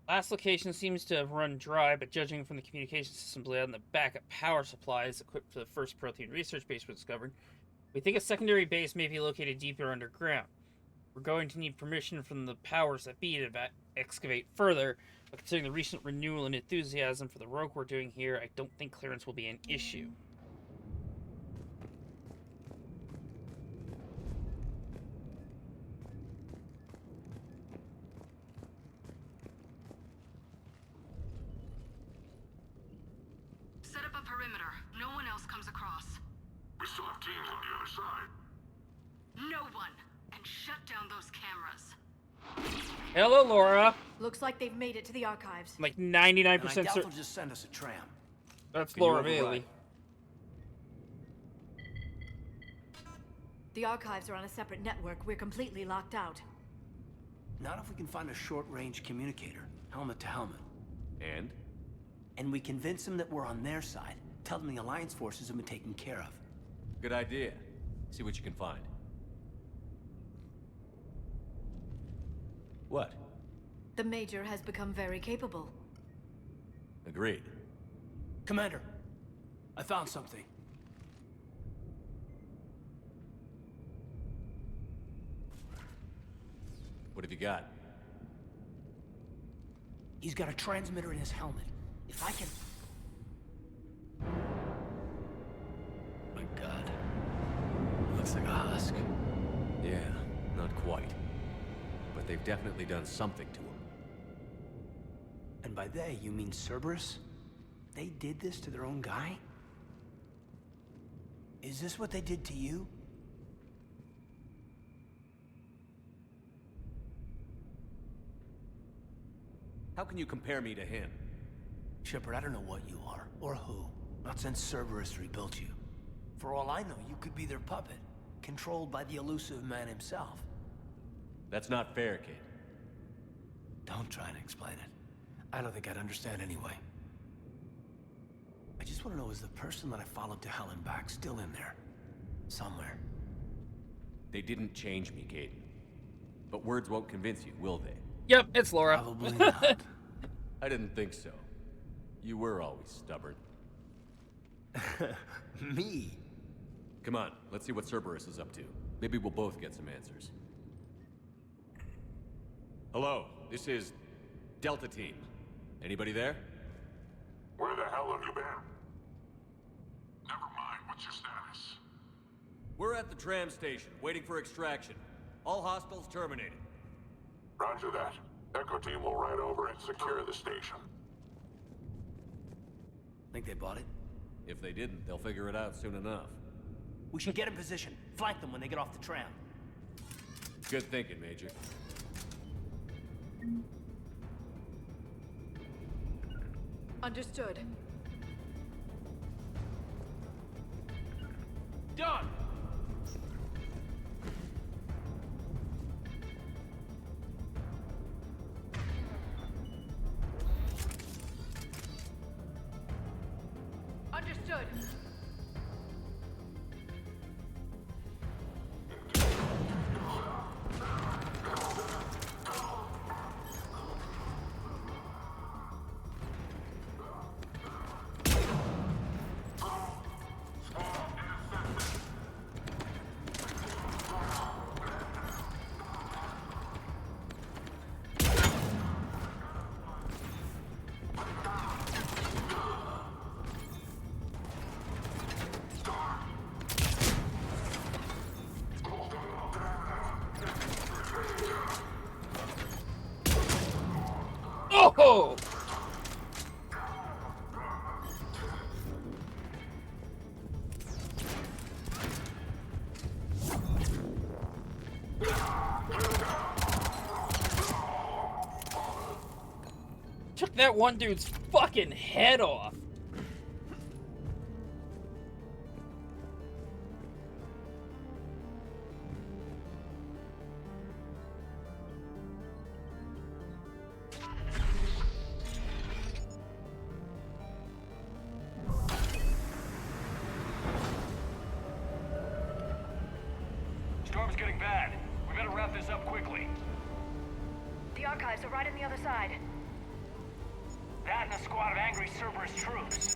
Speaker 1: Last location seems to have run dry, but judging from the communication systems laid out in the backup power supplies equipped for the first protein research base was discovered, we think a secondary base may be located deeper underground. We're going to need permission from the powers that be to excavate further, but considering the recent renewal and enthusiasm for the work we're doing here, I don't think clearance will be an issue.
Speaker 9: Set up a perimeter. No one else comes across.
Speaker 3: We still have teams on the other side.
Speaker 9: No one! And shut down those cameras.
Speaker 1: Hello, Laura.
Speaker 9: Looks like they've made it to the archives.
Speaker 1: I'm like 99%
Speaker 7: And I doubt
Speaker 1: certain.
Speaker 7: they'll just send us a tram.
Speaker 1: That's
Speaker 8: Can you
Speaker 1: Laura
Speaker 8: override?
Speaker 1: Bailey.
Speaker 9: The archives are on a separate network. We're completely locked out.
Speaker 7: Not if we can find a short-range communicator, helmet to helmet.
Speaker 8: And?
Speaker 7: And we convince them that we're on their side. Tell them the Alliance forces have been taken care of.
Speaker 8: Good idea. See what you can find. What?
Speaker 9: The Major has become very capable.
Speaker 8: Agreed.
Speaker 7: Commander, I found something.
Speaker 8: What have you got?
Speaker 7: He's got a transmitter in his helmet. If I can... My God. Looks like a husk.
Speaker 8: Yeah, not quite. But they've definitely done something to him.
Speaker 7: And by they, you mean Cerberus? They did this to their own guy? Is this what they did to you?
Speaker 8: How can you compare me to him?
Speaker 7: Shepard, I don't know what you are, or who. Not since Cerberus rebuilt you. For all I know, you could be their puppet, controlled by the elusive man himself.
Speaker 8: That's not fair, kid.
Speaker 7: Don't try to explain it. I don't think I'd understand anyway. I just want to know, is the person that I followed to hell and back still in there? Somewhere.
Speaker 8: They didn't change me, Caden. But words won't convince you, will they?
Speaker 1: Yep, it's Laura.
Speaker 7: Probably not.
Speaker 8: I didn't think so. You were always stubborn.
Speaker 7: Me?
Speaker 8: Come on, let's see what Cerberus is up to. Maybe we'll both get some answers. Hello, this is Delta Team. Anybody there?
Speaker 3: Where the hell have you been? Never mind, what's your status?
Speaker 8: We're at the tram station, waiting for extraction. All hostiles terminated.
Speaker 3: Roger that. Echo team will ride over and secure the station.
Speaker 7: Think they bought it?
Speaker 8: If they didn't, they'll figure it out soon enough.
Speaker 7: We should get in position. Flank them when they get off the tram.
Speaker 8: Good thinking, Major.
Speaker 9: Understood.
Speaker 8: Done!
Speaker 9: Understood.
Speaker 1: Oh! Took that one dude's fucking head off.
Speaker 14: Storm's getting bad. We better wrap this up quickly.
Speaker 9: The archives are right on the other side.
Speaker 15: That and a squad of angry Cerberus troops.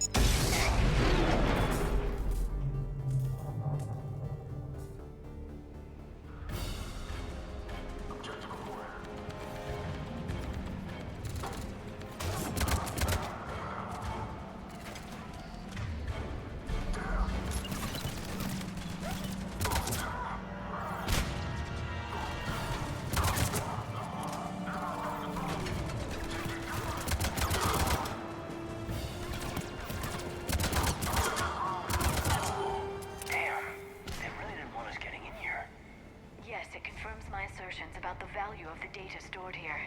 Speaker 9: About the value of the data stored here.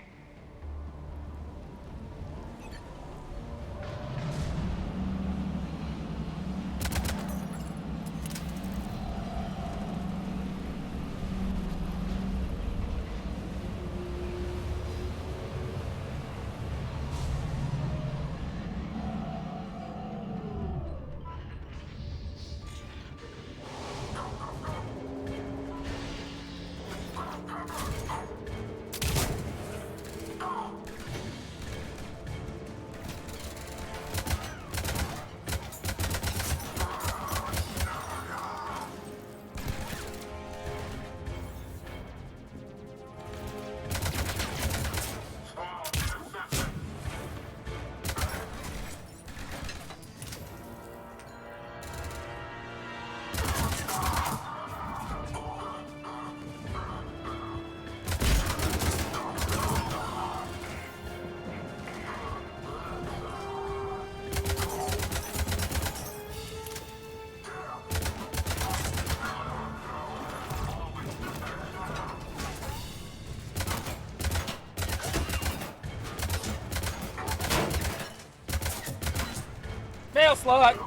Speaker 1: Mail slot!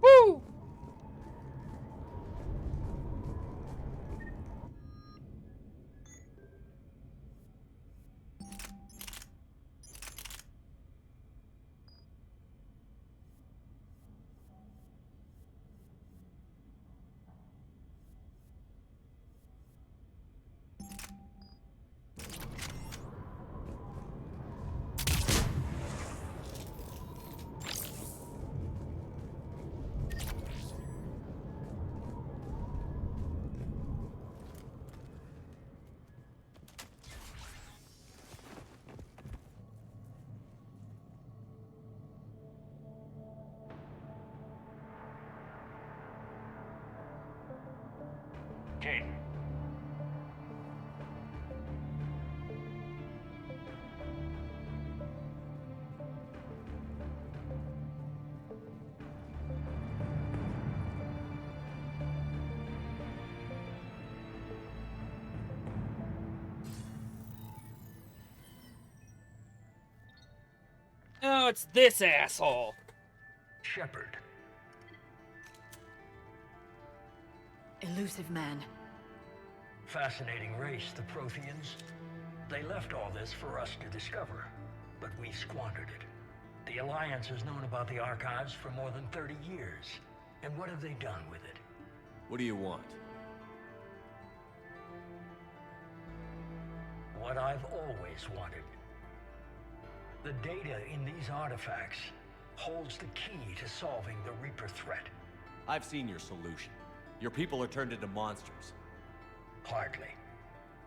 Speaker 1: Woo!
Speaker 15: Kate.
Speaker 1: Oh, it's this asshole.
Speaker 15: Shepard.
Speaker 9: Elusive man.
Speaker 16: Fascinating race, the Protheans. They left all this for us to discover, but we squandered it. The Alliance has known about the archives for more than 30 years. And what have they done with it?
Speaker 5: What do you want?
Speaker 16: What I've always wanted. The data in these artifacts holds the key to solving the Reaper threat.
Speaker 5: I've seen your solution. Your people are turned into monsters.
Speaker 16: Hardly.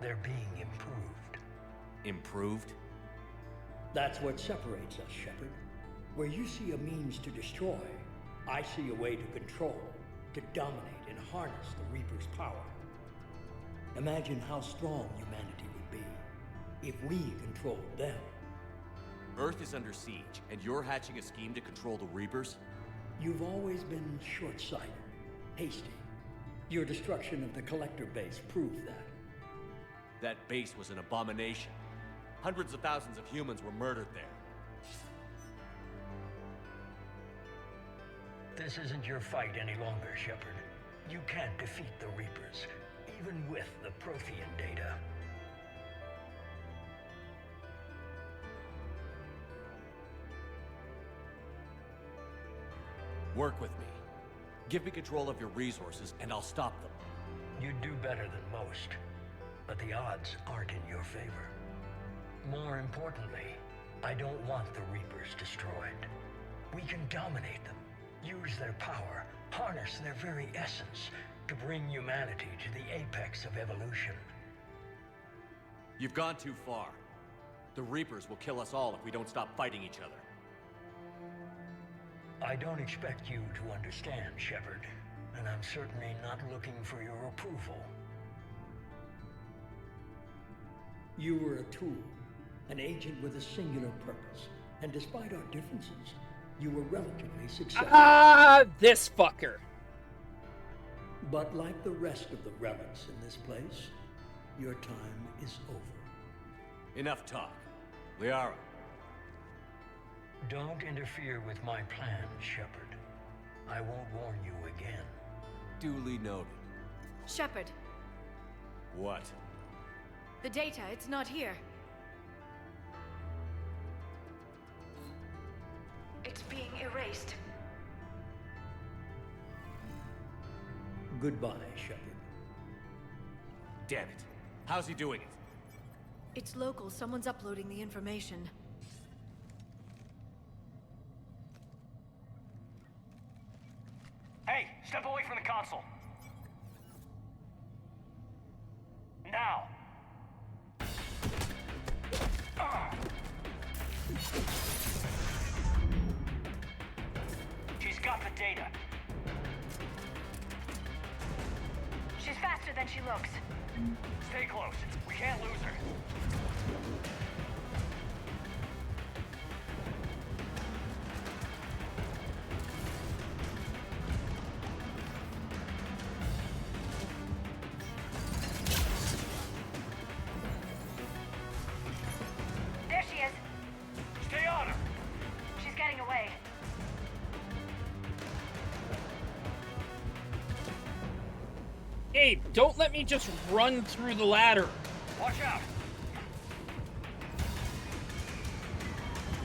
Speaker 16: They're being improved.
Speaker 5: Improved?
Speaker 16: That's what separates us, Shepard. Where you see a means to destroy, I see a way to control, to dominate and harness the Reaper's power. Imagine how strong humanity would be if we controlled them.
Speaker 5: Earth is under siege, and you're hatching a scheme to control the Reapers?
Speaker 16: You've always been short-sighted, hasty. Your destruction of the Collector base proved that.
Speaker 5: That base was an abomination. Hundreds of thousands of humans were murdered there.
Speaker 16: This isn't your fight any longer, Shepard. You can't defeat the Reapers, even with the Prothean data.
Speaker 5: Work with me. Give me control of your resources, and I'll stop them.
Speaker 16: You'd do better than most, but the odds aren't in your favor. More importantly, I don't want the Reapers destroyed. We can dominate them, use their power, harness their very essence to bring humanity to the apex of evolution.
Speaker 5: You've gone too far. The Reapers will kill us all if we don't stop fighting each other.
Speaker 16: I don't expect you to understand, Shepard, and I'm certainly not looking for your approval. You were a tool, an agent with a singular purpose, and despite our differences, you were relatively successful.
Speaker 1: Ah, this fucker.
Speaker 16: But like the rest of the relics in this place, your time is over.
Speaker 5: Enough talk. Liara.
Speaker 16: Don't interfere with my plans, Shepard. I won't warn you again.
Speaker 5: Duly noted.
Speaker 9: Shepard,
Speaker 5: What?
Speaker 9: the data, it's not here. It's being erased.
Speaker 16: Goodbye, Shepard.
Speaker 5: Damn it. How's he doing it?
Speaker 9: It's local. Someone's uploading the information.
Speaker 14: Hey, step away from the console. Now. She's got the data.
Speaker 9: She's faster than she looks.
Speaker 14: Stay close. We can't lose her.
Speaker 9: There she is.
Speaker 14: Stay on her.
Speaker 9: She's getting away.
Speaker 1: Hey, don't let me just run through the ladder.
Speaker 14: Watch out.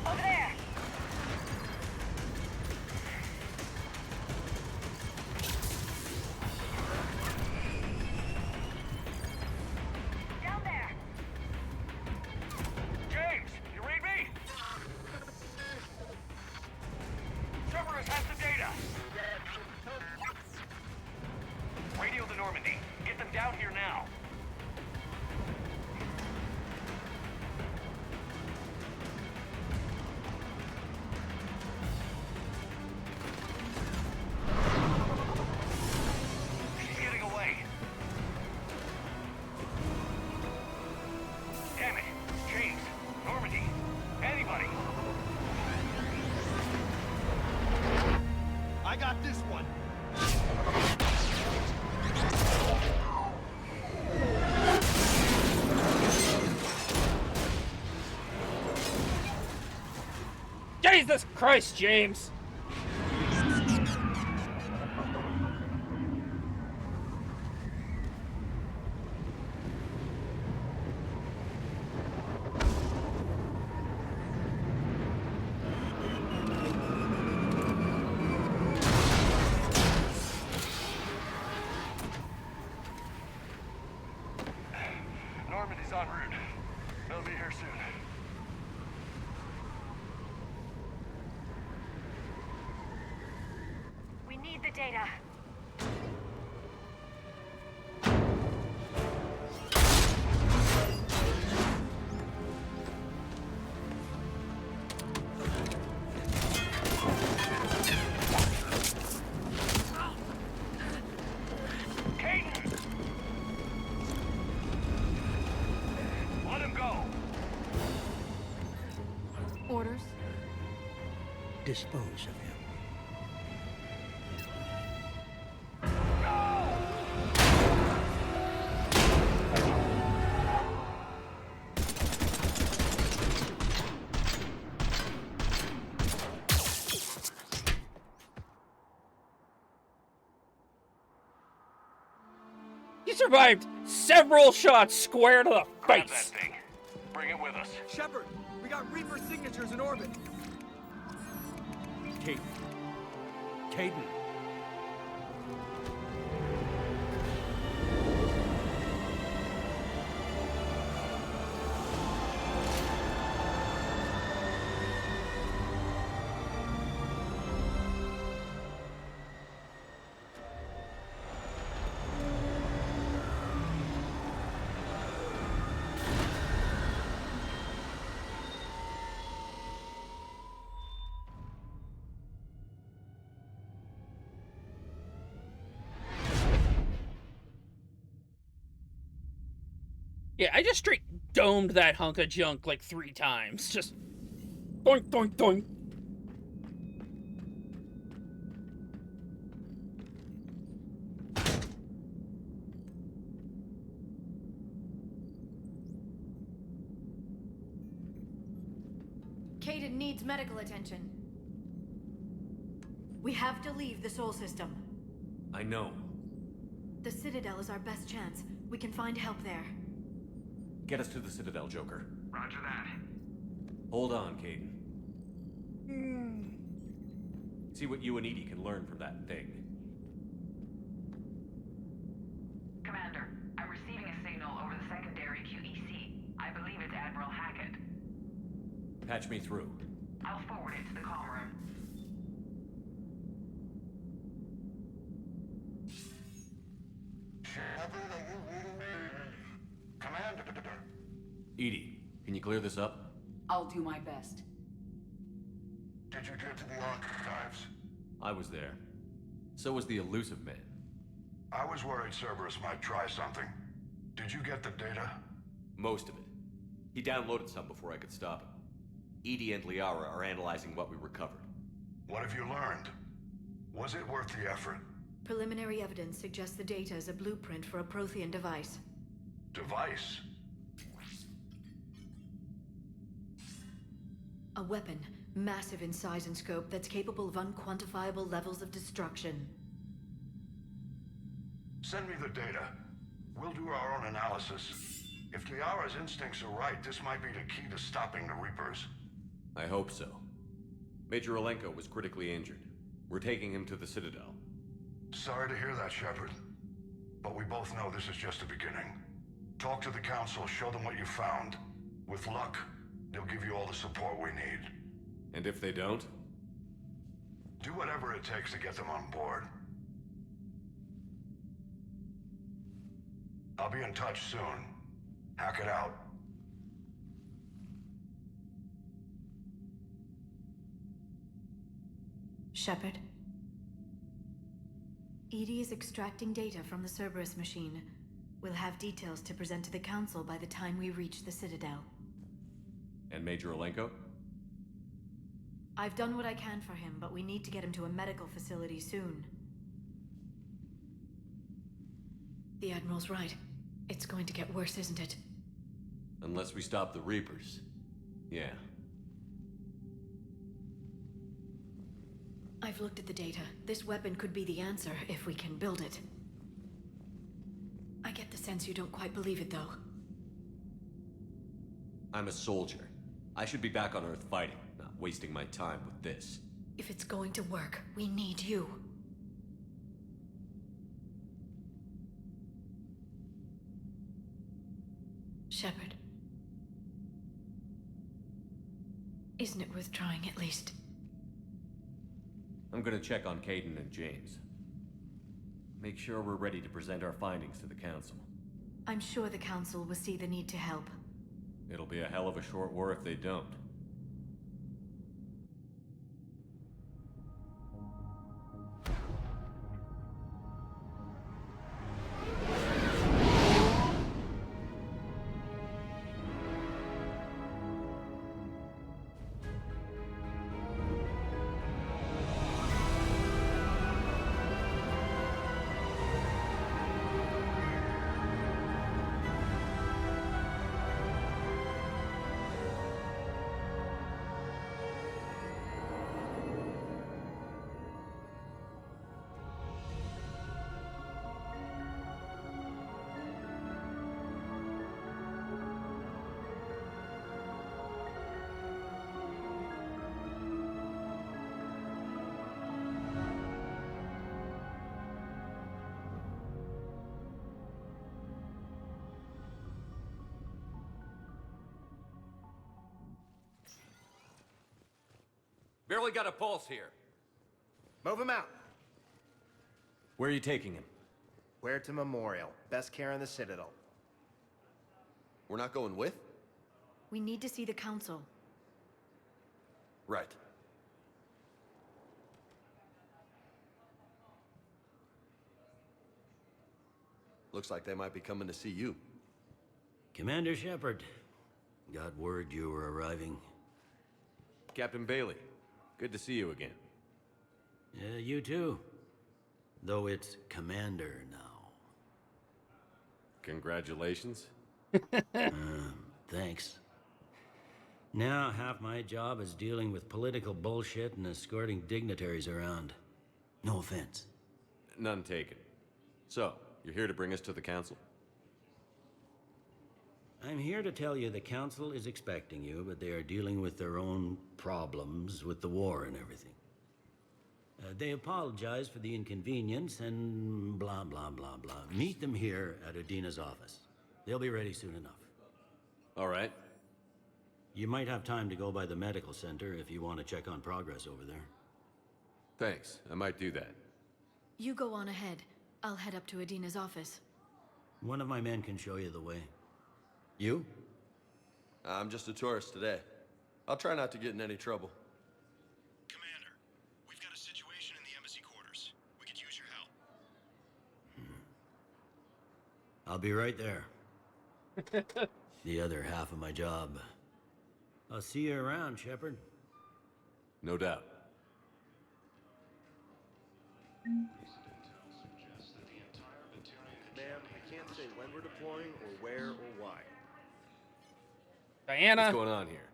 Speaker 9: Over there. Down there.
Speaker 14: James, you read me? Cerberus has the data. Radio the Normandy. Get them down here now. She's getting away. Damn it. James, Normandy, anybody.
Speaker 13: I got this one.
Speaker 1: Jesus Christ, James!
Speaker 3: Normandy's en route. They'll be here soon.
Speaker 9: We need the data.
Speaker 14: Caden! Let him go.
Speaker 9: Orders?
Speaker 16: Dispose of him.
Speaker 1: He survived several shots square to the
Speaker 14: Grab that
Speaker 1: face.
Speaker 14: thing. Bring it with us.
Speaker 7: Shepard, we got Reaper signatures in orbit.
Speaker 5: Caden. Caden.
Speaker 1: Yeah, I just straight domed that hunk of junk like 3 times. Just doink, doink, doink.
Speaker 9: Caden needs medical attention. We have to leave the Sol system.
Speaker 5: I know.
Speaker 9: The Citadel is our best chance. We can find help there.
Speaker 5: Get us to the Citadel, Joker.
Speaker 15: Roger that.
Speaker 5: Hold on, Caden. See what you and Edie can learn from that thing.
Speaker 17: Commander, I'm receiving a signal over the secondary QEC. I believe it's Admiral Hackett.
Speaker 5: Patch me through.
Speaker 17: I'll forward it to the comm room.
Speaker 3: Shepard, are you reading me? Commander.
Speaker 5: Edie, can you clear this up?
Speaker 18: I'll do my best.
Speaker 3: Did you get to the archives?
Speaker 5: I was there. So was the elusive man.
Speaker 3: I was worried Cerberus might try something. Did you get the data?
Speaker 5: Most of it. He downloaded some before I could stop him. Edie and Liara are analyzing what we recovered.
Speaker 3: What have you learned? Was it worth the effort?
Speaker 9: Preliminary evidence suggests the data is a blueprint for a Prothean device.
Speaker 3: Device?
Speaker 9: A weapon, massive in size and scope, that's capable of unquantifiable levels of destruction.
Speaker 3: Send me the data. We'll do our own analysis. If Liara's instincts are right, this might be the key to stopping the Reapers.
Speaker 5: I hope so. Major Olenko was critically injured. We're taking him to the Citadel.
Speaker 3: Sorry to hear that, Shepard. But we both know this is just the beginning. Talk to the Council, show them what you found. With luck, they'll give you all the support we need.
Speaker 5: And if they don't?
Speaker 3: Do whatever it takes to get them on board. I'll be in touch soon. Hack it out.
Speaker 9: Shepard? Edie is extracting data from the Cerberus machine. We'll have details to present to the Council by the time we reach the Citadel.
Speaker 5: And Major Olenko?
Speaker 9: I've done what I can for him, but we need to get him to a medical facility soon. The Admiral's right. It's going to get worse, isn't it?
Speaker 5: Unless we stop the Reapers. Yeah.
Speaker 9: I've looked at the data. This weapon could be the answer if we can build it. I get the sense you don't quite believe it, though.
Speaker 5: I'm a soldier. I should be back on Earth fighting, not wasting my time with this.
Speaker 9: If it's going to work, we need you. Shepard. Isn't it worth trying, at least?
Speaker 5: I'm gonna check on Caden and James. Make sure we're ready to present our findings to the Council.
Speaker 9: I'm sure the Council will see the need to help.
Speaker 5: It'll be a hell of a short war if they don't.
Speaker 8: Barely got a pulse here.
Speaker 13: Move him out.
Speaker 8: Where are you taking him?
Speaker 13: Huerta Memorial. Best care in the Citadel.
Speaker 4: We're not going with?
Speaker 9: We need to see the council.
Speaker 4: Right. Looks like they might be coming to see you.
Speaker 18: Commander Shepard, got word you were arriving.
Speaker 8: Captain Bailey, good to see you again.
Speaker 18: Yeah, you too. Though it's Commander now.
Speaker 8: Congratulations.
Speaker 18: Thanks. Now, half my job is dealing with political bullshit and escorting dignitaries around. No offense.
Speaker 8: None taken. So, you're here to bring us to the council?
Speaker 18: I'm here to tell you the council is expecting you, but they are dealing with their own problems with the war and everything. They apologize for the inconvenience and blah, blah, blah, blah. Meet them here at Udina's office. They'll be ready soon enough.
Speaker 8: All right.
Speaker 18: You might have time to go by the medical center if you want to check on progress over there.
Speaker 8: Thanks. I might do that.
Speaker 9: You go on ahead. I'll head up to Udina's office.
Speaker 18: One of my men can show you the way. You?
Speaker 4: I'm just a tourist today. I'll try not to get in any trouble.
Speaker 3: Commander, we've got a situation in the embassy quarters. We could use your help.
Speaker 18: I'll be right there. The other half of my job. I'll see you around, Shepard.
Speaker 8: No doubt.
Speaker 13: Ma'am, I can't say when we're deploying or where or why.
Speaker 1: Diana.
Speaker 8: What's going on here?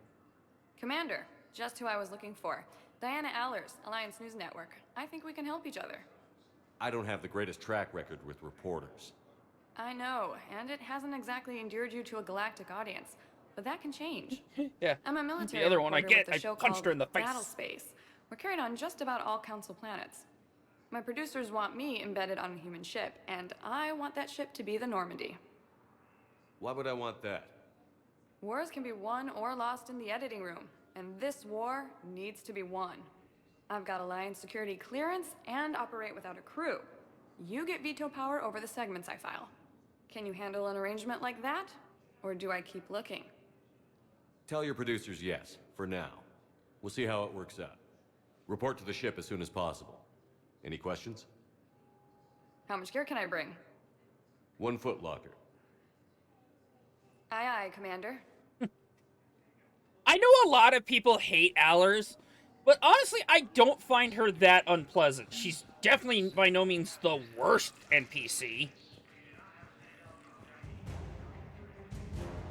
Speaker 19: Commander, just who I was looking for. Diana Allers, Alliance News Network. I think we can help each other.
Speaker 8: I don't have the greatest track record with reporters.
Speaker 19: I know, and it hasn't exactly endeared you to a galactic audience. But that can change.
Speaker 1: Yeah.
Speaker 19: I'm a military
Speaker 1: The other one I
Speaker 19: reporter
Speaker 1: get,
Speaker 19: with a
Speaker 1: I
Speaker 19: show
Speaker 1: punched
Speaker 19: called
Speaker 1: her in the face.
Speaker 19: Battle Space. We're carried on just about all council planets. My producers want me embedded on a human ship, and I want that ship to be the Normandy.
Speaker 8: Why would I want that?
Speaker 19: Wars can be won or lost in the editing room, and this war needs to be won. I've got Alliance security clearance and operate without a crew. You get veto power over the segments I file. Can you handle an arrangement like that? Or do I keep looking?
Speaker 8: Tell your producers yes, for now. We'll see how it works out. Report to the ship as soon as possible. Any questions?
Speaker 19: How much gear can I bring?
Speaker 8: 1 foot locker.
Speaker 19: Aye, aye, Commander.
Speaker 1: I know a lot of people hate Allers, but honestly, I don't find her that unpleasant. She's definitely by no means the worst NPC.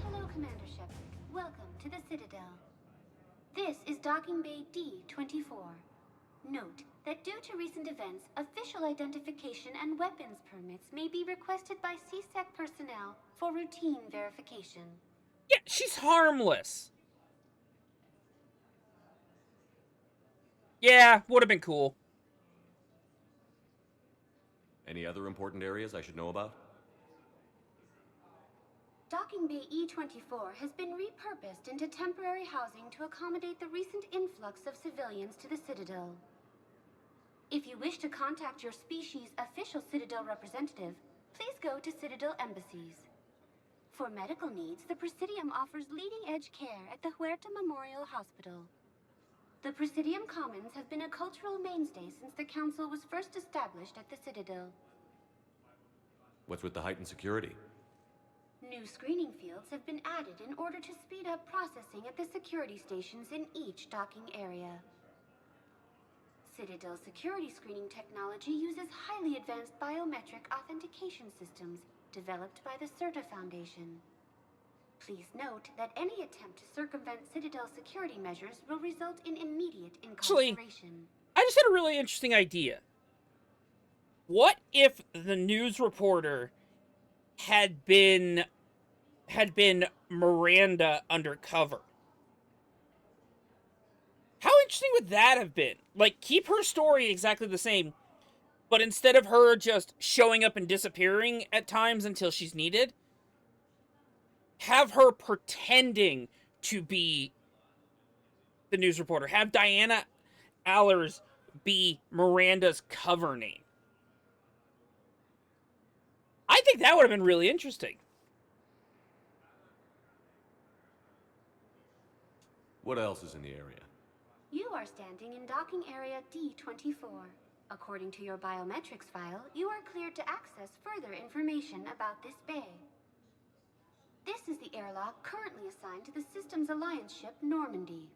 Speaker 20: Hello, Commander Shepard. Welcome to the Citadel. This is Docking Bay D-24. Note that due to recent events, official identification and weapons permits may be requested by CSEC personnel for routine verification.
Speaker 1: Yeah, she's harmless. Yeah, would have been cool.
Speaker 8: Any other important areas I should know about?
Speaker 20: Docking Bay E-24 has been repurposed into temporary housing to accommodate the recent influx of civilians to the Citadel. If you wish to contact your species' official Citadel representative, please go to Citadel embassies. For medical needs, the Presidium offers leading-edge care at the Huerta Memorial Hospital. The Presidium Commons have been a cultural mainstay since the Council was first established at the Citadel.
Speaker 8: What's with the heightened security?
Speaker 20: New screening fields have been added in order to speed up processing at the security stations in each docking area. Citadel security screening technology uses highly advanced biometric authentication systems developed by the CERTA Foundation. Please note that any attempt to circumvent Citadel security measures will result in immediate incarceration.
Speaker 1: I just had a really interesting idea. What if the news reporter had been Miranda undercover? How interesting would that have been? Like, keep her story exactly the same, but instead of her just showing up and disappearing at times until she's needed, have her pretending to be the news reporter. Have Diana Allers be Miranda's cover name. I think that would have been really interesting.
Speaker 8: What else is in the area?
Speaker 20: You are standing in docking area D24. According to your biometrics file, you are cleared to access further information about this bay. This is the airlock currently assigned to the Systems Alliance ship Normandy.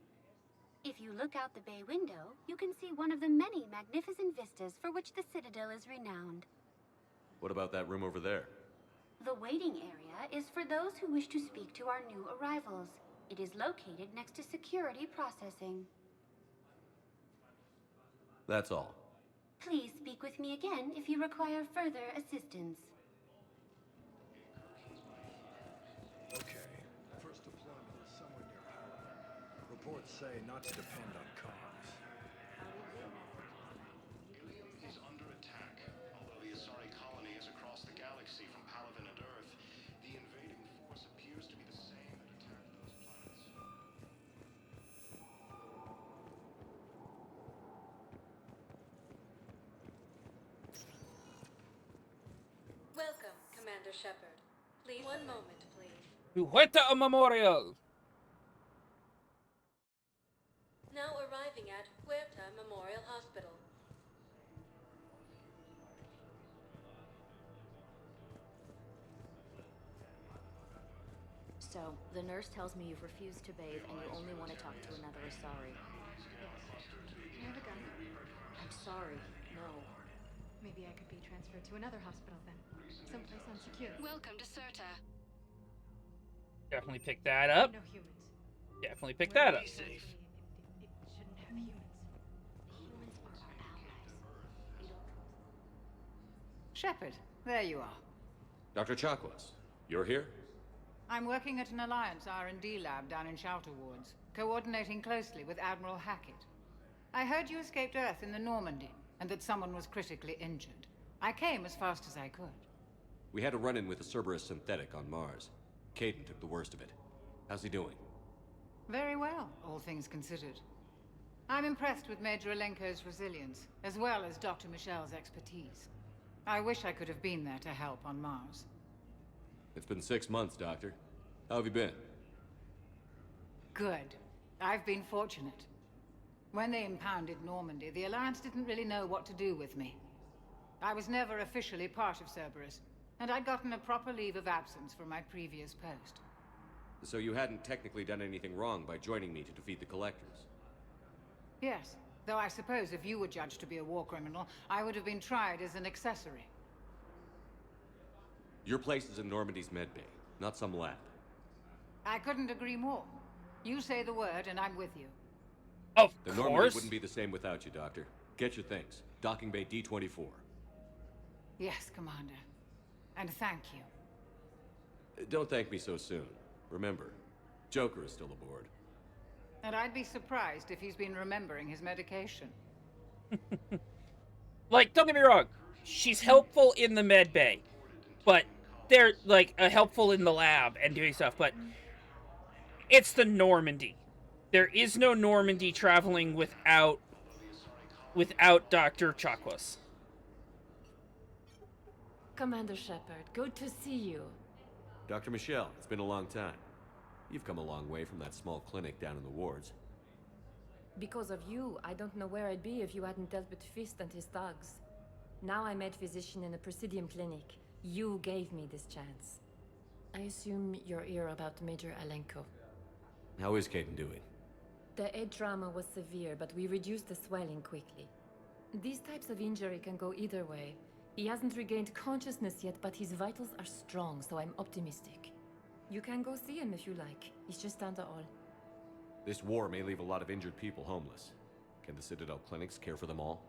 Speaker 20: If you look out the bay window, you can see one of the many magnificent vistas for which the Citadel is renowned.
Speaker 8: What about that room over there?
Speaker 20: The waiting area is for those who wish to speak to our new arrivals. It is located next to security processing.
Speaker 8: That's all.
Speaker 20: Please speak with me again if you require further assistance.
Speaker 10: Okay, first deployment is somewhere near Paladin. Reports say not to depend on comms.
Speaker 21: Ilium is under attack. Although the Asari colony is across the galaxy from Paladin and Earth, the invading force appears to be the same that attacked those planets.
Speaker 22: Welcome, Commander Shepard. Please, one moment, please.
Speaker 1: Huerta a Memorial.
Speaker 22: Now arriving at Huerta Memorial Hospital.
Speaker 9: So, the nurse tells me you've refused to bathe and you only want to talk to another Asari.
Speaker 23: I have a gun.
Speaker 9: I'm sorry, no.
Speaker 23: Maybe I could be transferred to another hospital then. Someplace unsecure.
Speaker 22: Welcome to Serta.
Speaker 1: Definitely pick that up.
Speaker 23: No humans.
Speaker 1: Definitely pick that up.
Speaker 23: It shouldn't have humans.
Speaker 9: Humans are our allies. We don't trust.
Speaker 24: Shepard, there you are.
Speaker 8: Dr. Chakwas, you're here?
Speaker 24: I'm working at an Alliance R&D lab down in Shelter Wards, coordinating closely with Admiral Hackett. I heard you escaped Earth in the Normandy, and that someone was critically injured. I came as fast as I could.
Speaker 8: We had a run-in with a Cerberus synthetic on Mars. Caden took the worst of it. How's he doing?
Speaker 24: Very well, all things considered. I'm impressed with Major Alenko's resilience, as well as Dr. Michel's expertise. I wish I could have been there to help on Mars.
Speaker 8: It's been 6 months, Doctor. How have you been?
Speaker 24: Good. I've been fortunate. When they impounded Normandy, the Alliance didn't really know what to do with me. I was never officially part of Cerberus, and I'd gotten a proper leave of absence from my previous post.
Speaker 8: So you hadn't technically done anything wrong by joining me to defeat the Collectors?
Speaker 24: Yes, though I suppose if you were judged to be a war criminal, I would have been tried as an accessory.
Speaker 8: Your place is in Normandy's medbay, not some lab.
Speaker 24: I couldn't agree more. You say the word, and I'm with you.
Speaker 1: Of
Speaker 8: The Normandy wouldn't be the same without you, Doctor. Get your things. Docking Bay D24.
Speaker 24: Yes, Commander. And thank you.
Speaker 8: Don't thank me so soon. Remember, Joker is still aboard.
Speaker 24: And I'd be surprised if he's been remembering his medication.
Speaker 1: Like, don't get me wrong. She's helpful in the med bay. But they're, like, helpful in the lab and doing stuff. But it's the Normandy. There is no Normandy traveling without Dr. Chakwas.
Speaker 22: Commander Shepard, good to see you.
Speaker 8: Dr. Michelle, it's been a long time. You've come a long way from that small clinic down in the wards.
Speaker 22: Because of you, I don't know where I'd be if you hadn't dealt with Fist and his thugs. Now I'm head physician in a Presidium clinic. You gave me this chance. I assume you're here about Major Alenko.
Speaker 8: How is Caden doing?
Speaker 22: The head trauma was severe, but we reduced the swelling quickly. These types of injury can go either way. He hasn't regained consciousness yet, but his vitals are strong, so I'm optimistic. You can go see him if you like. He's just down the hall.
Speaker 8: This war may leave a lot of injured people homeless. Can the Citadel clinics care for them all?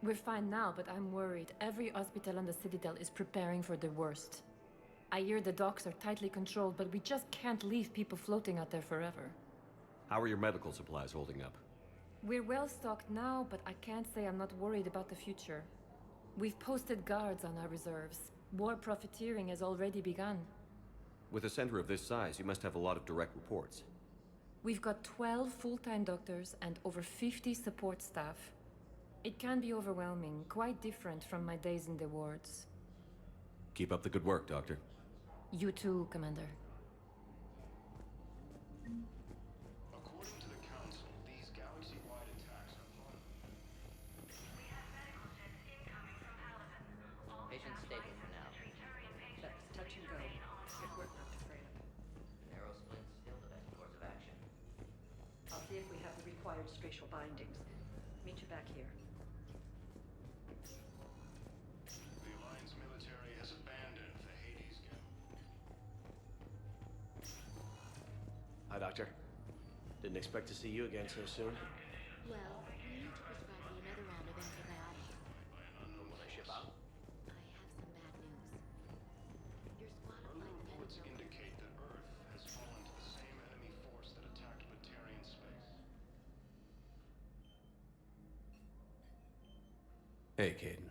Speaker 22: We're fine now, but I'm worried. Every hospital on the Citadel is preparing for the worst. I hear the docks are tightly controlled, but we just can't leave people floating out there forever.
Speaker 8: How are your medical supplies holding up?
Speaker 22: We're well stocked now, but I can't say I'm not worried about the future. We've posted guards on our reserves. War profiteering has already begun.
Speaker 8: With a center of this size, you must have a lot of direct reports.
Speaker 22: We've got 12 full-time doctors and over 50 support staff. It can be overwhelming, quite different from my days in the wards.
Speaker 5: Keep up the good work, Doctor.
Speaker 22: You too, Commander.
Speaker 21: According to the Council, these galaxy-wide attacks are part of...
Speaker 2: Patient stable for now.
Speaker 6: That's touch and go. If we're not afraid of.
Speaker 2: Narrow split, still the best course of action.
Speaker 6: I'll see if we have the required spatial bindings. Meet you back here.
Speaker 21: The Alliance military has abandoned the Hades Gem.
Speaker 11: Hi, Doctor. Didn't expect to see you again so soon.
Speaker 20: Well, we need to prescribe you another round of antibiotics.
Speaker 11: Will I ship out?
Speaker 20: I have some bad news. Your squad of
Speaker 21: Early
Speaker 20: light
Speaker 21: reports
Speaker 20: men
Speaker 21: indicate that Earth has fallen to the same enemy force that attacked Batarian space.
Speaker 5: Hey, Caden.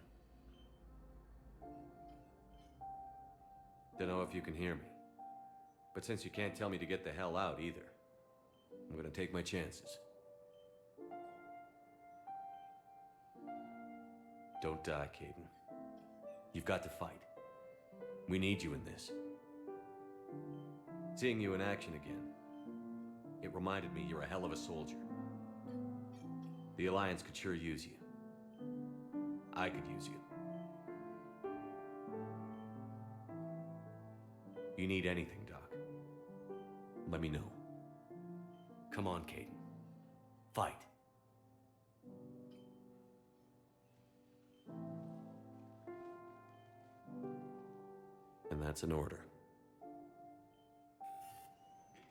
Speaker 5: Dunno if you can hear me. But since you can't tell me to get the hell out either, I'm gonna take my chances. Don't die, Caden. You've got to fight. We need you in this. Seeing you in action again, it reminded me you're a hell of a soldier. The Alliance could sure use you. I could use you. You need anything, Doc, let me know. Come on, Caden. Fight. And that's an order.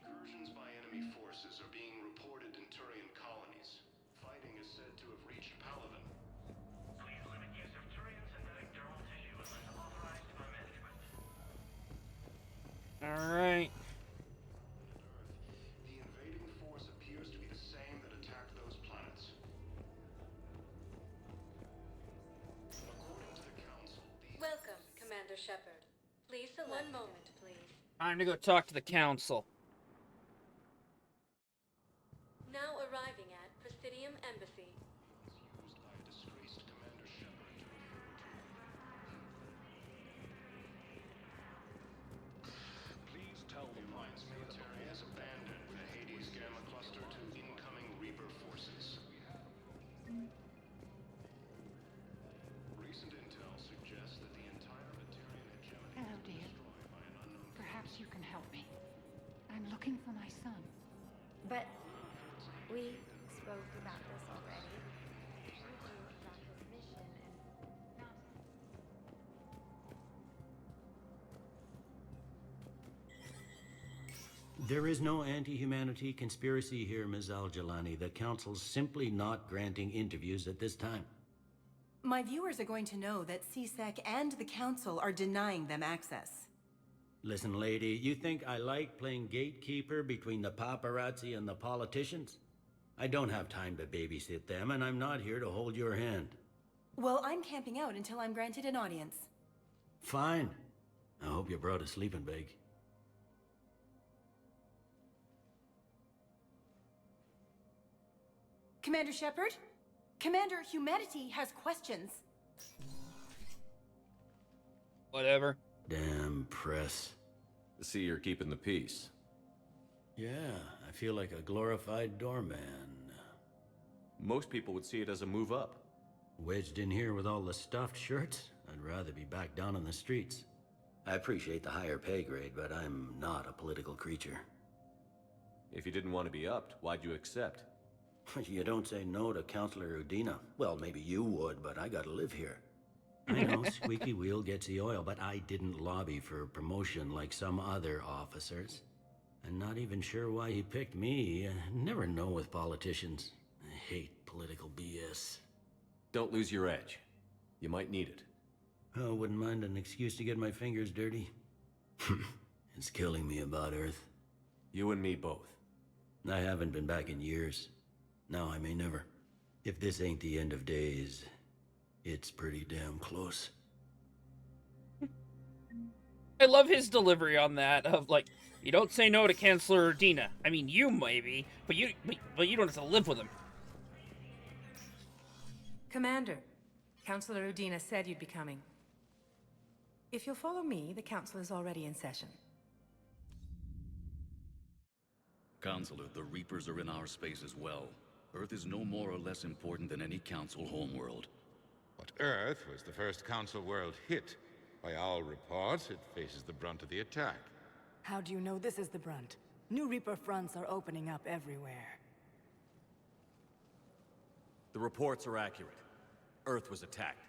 Speaker 21: Incursions by enemy forces are being reported in Turian colonies. Fighting is said to have reached Palaven.
Speaker 15: Please limit use of Turian synthetic dermal tissue unless authorized by management.
Speaker 1: Alright.
Speaker 21: The invading force appears to be the same that attacked those planets. According to the Council, these...
Speaker 12: Welcome, Commander Shepard. Please select. One moment, please.
Speaker 1: Time to go talk to the council.
Speaker 12: Now arriving at Presidium Embassy.
Speaker 21: used by a disgraced Commander Shepard to refer to. Please tell the Alliance military has abandoned the Hades Gamma cluster to incoming Reaper forces. Recent intel suggests that the entire Batarian hegemony
Speaker 24: Hello,
Speaker 21: has been
Speaker 24: dear.
Speaker 21: destroyed by an unknown
Speaker 24: Perhaps you can help me. I'm looking for my son.
Speaker 9: But we spoke about this already. About his mission and not...
Speaker 18: There is no anti-humanity conspiracy here, Ms. Al-Jalani. The Council's simply not granting interviews at this time.
Speaker 25: My viewers are going to know that CSEC and the Council are denying them access.
Speaker 18: Listen, lady, you think I like playing gatekeeper between the paparazzi and the politicians? I don't have time to babysit them, and I'm not here to hold your hand.
Speaker 25: Well, I'm camping out until I'm granted an audience.
Speaker 18: Fine. I hope you brought a sleeping bag.
Speaker 25: Commander Shepard? Commander, humanity has questions.
Speaker 1: Whatever.
Speaker 18: Damn press.
Speaker 5: See, you're keeping the peace.
Speaker 18: Yeah, I feel like a glorified doorman.
Speaker 5: Most people would see it as a move up.
Speaker 18: Wedged in here with all the stuffed shirts? I'd rather be back down on the streets. I appreciate the higher pay grade, but I'm not a political creature.
Speaker 5: If you didn't want to be upped, why'd you accept?
Speaker 18: You don't say no to Counselor Udina. Well, maybe you would, but I gotta live here. I know squeaky wheel gets the oil, but I didn't lobby for promotion like some other officers. I'm not even sure why he picked me. Never know with politicians. I hate political BS.
Speaker 5: Don't lose your edge. You might need it.
Speaker 18: Oh, wouldn't mind an excuse to get my fingers dirty. It's killing me about Earth.
Speaker 5: You and me both.
Speaker 18: I haven't been back in years. Now I may never. If this ain't the end of days, it's pretty damn close.
Speaker 1: I love his delivery on that of like, you don't say no to Chancellor Udina. I mean, you maybe, but you don't have to live with him.
Speaker 4: Commander, Councillor Udina said you'd be coming. If you'll follow me, the council is already in session.
Speaker 7: Counselor, the Reapers are in our space as well. Earth is no more or less important than any council homeworld.
Speaker 14: But Earth was the first council world hit. By all reports, it faces the brunt of the attack.
Speaker 16: How do you know this is the brunt? New Reaper fronts are opening up everywhere.
Speaker 8: The reports are accurate. Earth was attacked.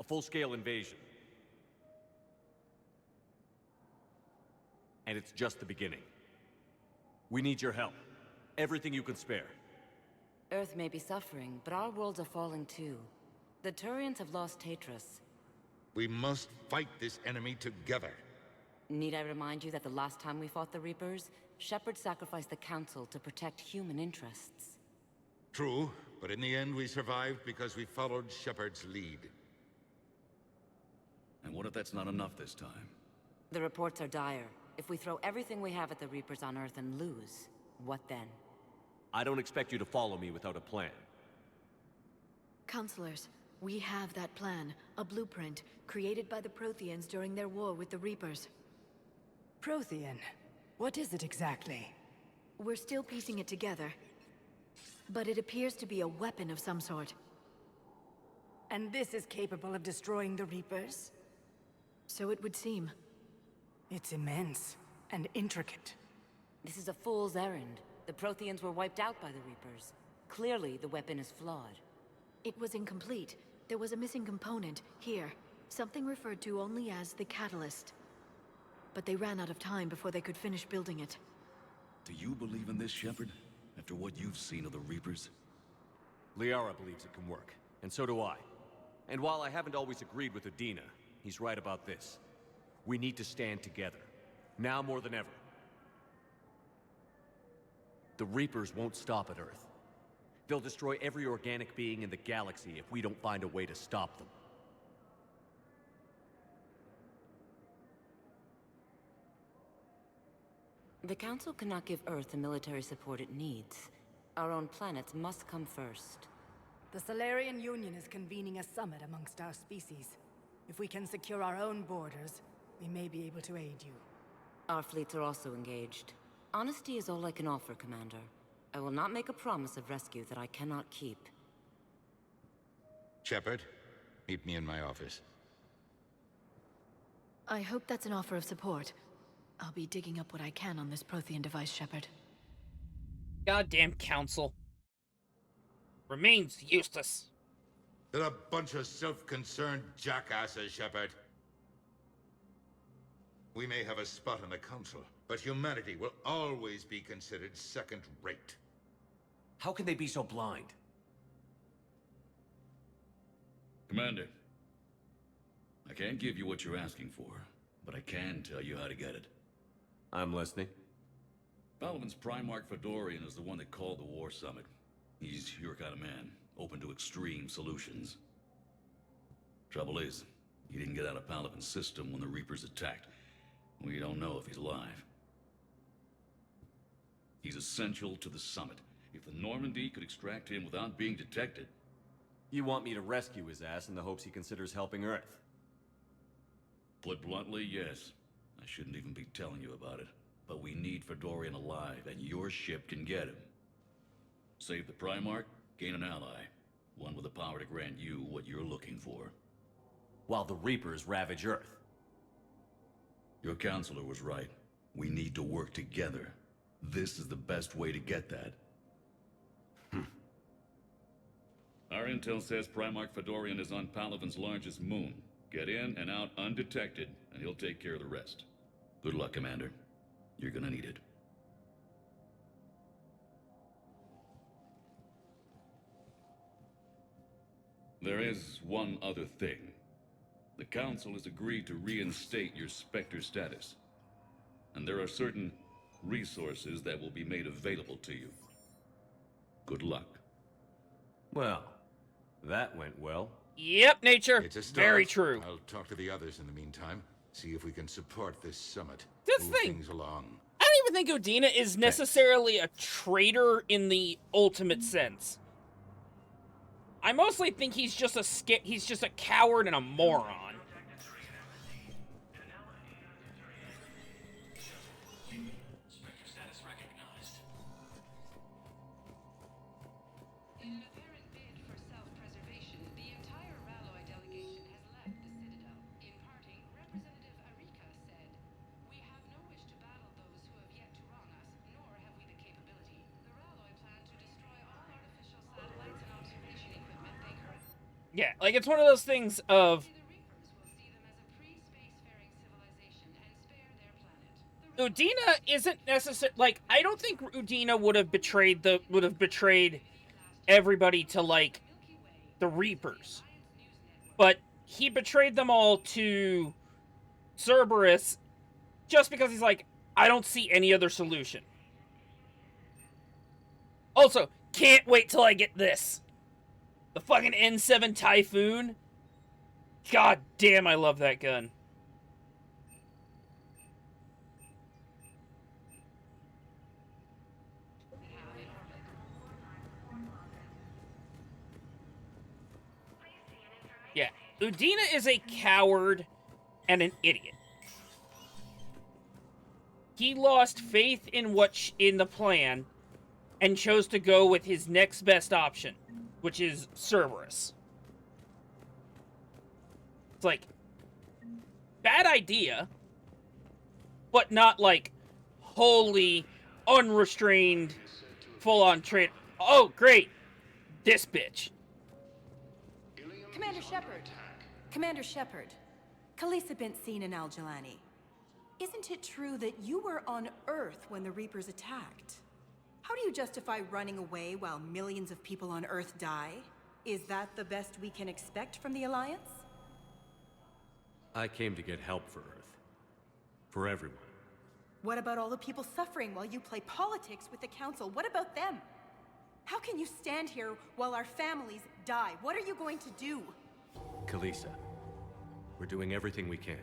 Speaker 8: A full-scale invasion. And it's just the beginning. We need your help. Everything you can spare.
Speaker 17: Earth may be suffering, but our worlds are falling too. The Turians have lost Tatris.
Speaker 14: We must fight this enemy together.
Speaker 17: Need I remind you that the last time we fought the Reapers, Shepard sacrificed the Council to protect human interests?
Speaker 14: True, but in the end we survived because we followed Shepard's lead.
Speaker 7: And what if that's not enough this time?
Speaker 17: The reports are dire. If we throw everything we have at the Reapers on Earth and lose, what then?
Speaker 8: I don't expect you to follow me without a plan.
Speaker 9: Counselors, we have that plan, a blueprint, created by the Protheans during their war with the Reapers.
Speaker 16: Prothean? What is it exactly?
Speaker 9: We're still piecing it together, but it appears to be a weapon of some sort.
Speaker 16: And this is capable of destroying the Reapers?
Speaker 9: So it would seem.
Speaker 16: It's immense and intricate.
Speaker 17: This is a fool's errand. The Protheans were wiped out by the Reapers. Clearly, the weapon is flawed.
Speaker 9: It was incomplete. There was a missing component, here. Something referred to only as the catalyst. But they ran out of time before they could finish building it.
Speaker 7: Do you believe in this, Shepard? After what you've seen of the Reapers?
Speaker 8: Liara believes it can work, and so do I. And while I haven't always agreed with Udina, he's right about this. We need to stand together. Now more than ever. The Reapers won't stop at Earth. They'll destroy every organic being in the galaxy if we don't find a way to stop them.
Speaker 17: The Council cannot give Earth the military support it needs. Our own planets must come first.
Speaker 16: The Solarian Union is convening a summit amongst our species. If we can secure our own borders, we may be able to aid you.
Speaker 17: Our fleets are also engaged. Honesty is all I can offer, Commander. I will not make a promise of rescue that I cannot keep.
Speaker 14: Shepard, meet me in my office.
Speaker 9: I hope that's an offer of support. I'll be digging up what I can on this Prothean device, Shepard.
Speaker 1: Goddamn council. Remains useless.
Speaker 14: They're a bunch of self-concerned jackasses, Shepard. We may have a spot in the council, but humanity will always be considered second-rate.
Speaker 8: How can they be so blind?
Speaker 7: Commander, I can't give you what you're asking for, but I can tell you how to get it.
Speaker 8: I'm listening.
Speaker 7: Palaven's Primarch Fedorian is the one that called the War Summit. He's your kind of man, open to extreme solutions. Trouble is, he didn't get out of Palaven's system when the Reapers attacked. We don't know if he's alive. He's essential to the summit. If the Normandy could extract him without being detected...
Speaker 8: You want me to rescue his ass in the hopes he considers helping Earth?
Speaker 7: Put bluntly, yes. I shouldn't even be telling you about it. But we need Fedorian alive, and your ship can get him. Save the Primarch, gain an ally. One with the power to grant you what you're looking for.
Speaker 8: While the Reapers ravage Earth.
Speaker 7: Your counselor was right. We need to work together. This is the best way to get that. Our intel says Primarch Fedorian is on Palaven's largest moon. Get in and out undetected, and he'll take care of the rest. Good luck, Commander. You're gonna need it. There is one other thing. The Council has agreed to reinstate your Spectre status. And there are certain resources that will be made available to you. Good luck.
Speaker 8: Well, that went well.
Speaker 1: Yep, Nature.
Speaker 14: It's a start.
Speaker 1: Very true.
Speaker 14: I'll talk to the others in the meantime. See if we can support this summit.
Speaker 1: This
Speaker 14: Move
Speaker 1: thing-
Speaker 14: things along.
Speaker 1: I don't even think Udina is necessarily a traitor in the ultimate sense. I mostly think he's just a coward and a moron. Yeah, like, it's one of those things of... Udina isn't necessarily... Like, I don't think Udina would have betrayed everybody to, like, the Reapers. But he betrayed them all to Cerberus just because he's like, I don't see any other solution. Also, can't wait till I get this. The fucking N7 Typhoon. God damn, I love that gun. Yeah, Udina is a coward and an idiot. He lost faith in in the plan and chose to go with his next best option, which is Cerberus. It's like, bad idea, but not like wholly unrestrained, full-on trade. Oh, great. This bitch.
Speaker 25: Commander Shepard. Commander Shepard. Khaleesa bint Seen and Al-Jalani. Isn't it true that you were on Earth when the Reapers attacked? How do you justify running away while millions of people on Earth die? Is that the best we can expect from the Alliance?
Speaker 8: I came to get help for Earth. For everyone.
Speaker 25: What about all the people suffering while you play politics with the Council? What about them? How can you stand here while our families die? What are you going to do?
Speaker 8: Khaleesa, we're doing everything we can.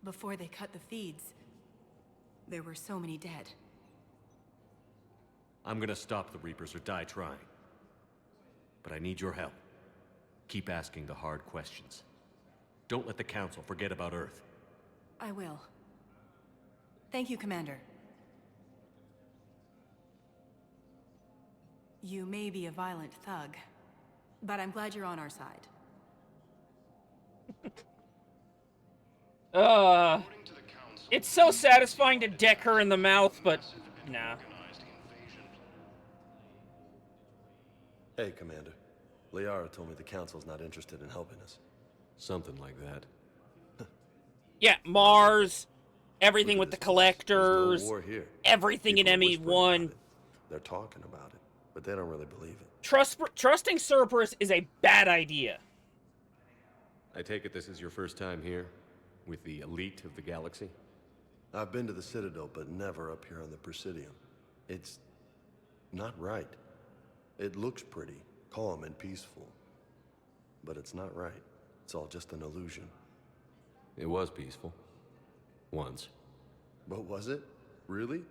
Speaker 25: Before they cut the feeds, there were so many dead.
Speaker 8: I'm gonna stop the Reapers or die trying. But I need your help. Keep asking the hard questions. Don't let the Council forget about Earth.
Speaker 25: I will. Thank you, Commander. You may be a violent thug, but I'm glad you're on our side.
Speaker 1: It's so satisfying to deck her in the mouth, but nah.
Speaker 3: Hey, Commander. Liara told me the Council's not interested in helping us.
Speaker 8: Something like that.
Speaker 1: Yeah, Mars, everything with the collectors,
Speaker 3: no war here.
Speaker 1: everything in ME1.
Speaker 3: They're talking about it, but they don't really believe it.
Speaker 1: Trusting Cerberus is a bad idea.
Speaker 8: I take it this is your first time here? With the elite of the galaxy?
Speaker 3: I've been to the Citadel, but never up here on the Presidium. It's not right. It looks pretty, calm and peaceful. But it's not right. It's all just an illusion.
Speaker 8: It was peaceful. Once.
Speaker 3: But was it? Really?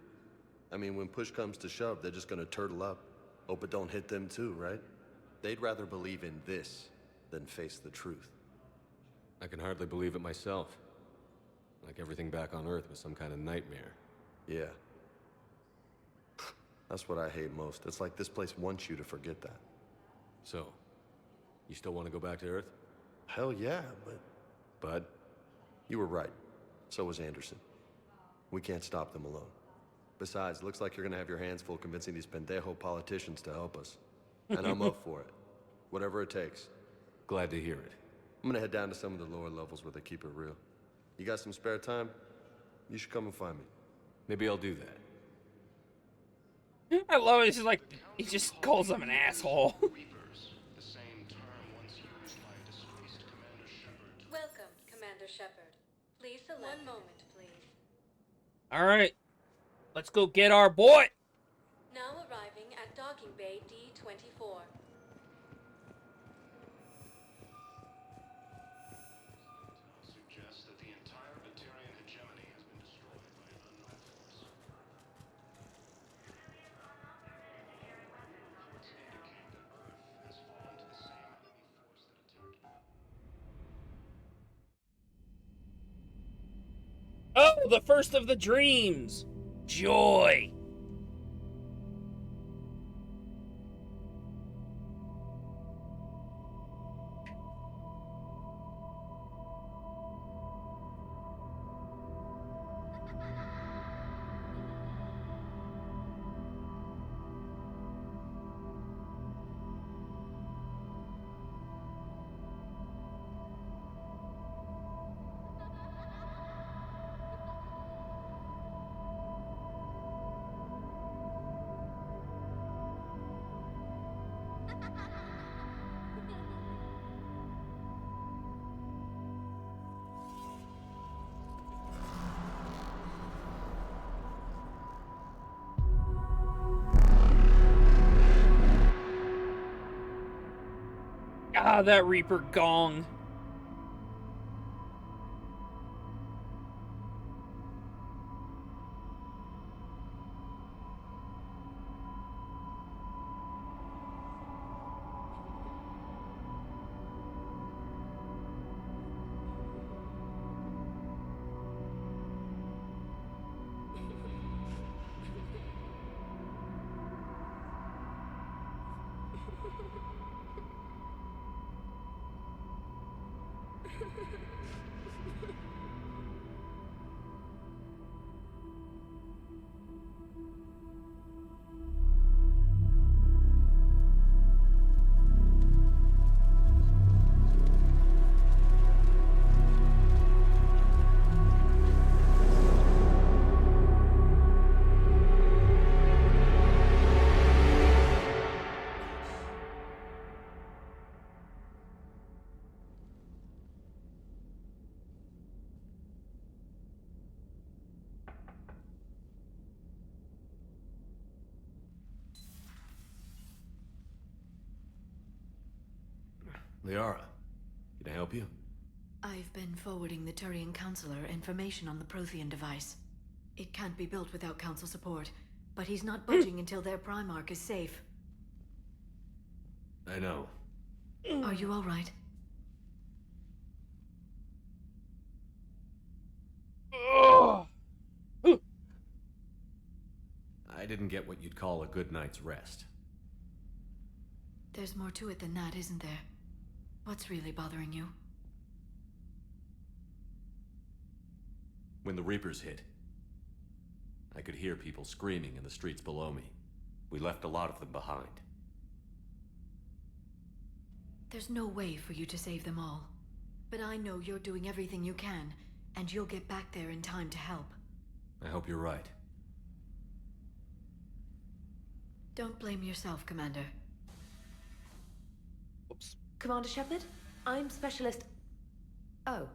Speaker 3: I mean, when push comes to shove, they're just gonna turtle up. Hope it don't hit them too, right? They'd rather believe in this than face the truth.
Speaker 8: I can hardly believe it myself. Like everything back on Earth was some kind of nightmare.
Speaker 3: Yeah. That's what I hate most. It's like this place wants you to forget that.
Speaker 8: So, you still want to go back to Earth?
Speaker 3: Hell yeah, but...
Speaker 8: Bud?
Speaker 3: You were right. So was Anderson. We can't stop them alone. Besides, looks like you're gonna have your hands full convincing these pendejo politicians to help us. And I'm up for it. Whatever it takes.
Speaker 8: Glad to hear it.
Speaker 3: I'm gonna head down to some of the lower levels where they keep it real. You got some spare time? You should come and find me.
Speaker 8: Maybe I'll do that.
Speaker 1: I love it. It's just like, he just calls them an asshole.
Speaker 12: Welcome, Commander Shepard. Please select. One moment, please.
Speaker 1: Alright. Let's go get our boy!
Speaker 12: Now arriving at Docking Bay D-24.
Speaker 21: Suggests that the
Speaker 1: Oh, the first of the dreams! Joy! Ah, that Reaper gong.
Speaker 8: Liara, can I help you?
Speaker 9: I've been forwarding the Turian Counselor information on the Prothean device. It can't be built without Council support, but he's not budging until their Primarch is safe.
Speaker 8: I know.
Speaker 9: Are you all right?
Speaker 8: I didn't get what you'd call a good night's rest.
Speaker 9: There's more to it than that, isn't there? What's really bothering you?
Speaker 8: When the Reapers hit, I could hear people screaming in the streets below me. We left a lot of them behind.
Speaker 9: There's no way for you to save them all. But I know you're doing everything you can, and you'll get back there in time to help.
Speaker 8: I hope you're right.
Speaker 9: Don't blame yourself, Commander.
Speaker 1: Oops.
Speaker 10: Commander Shepard, I'm Specialist... Oh.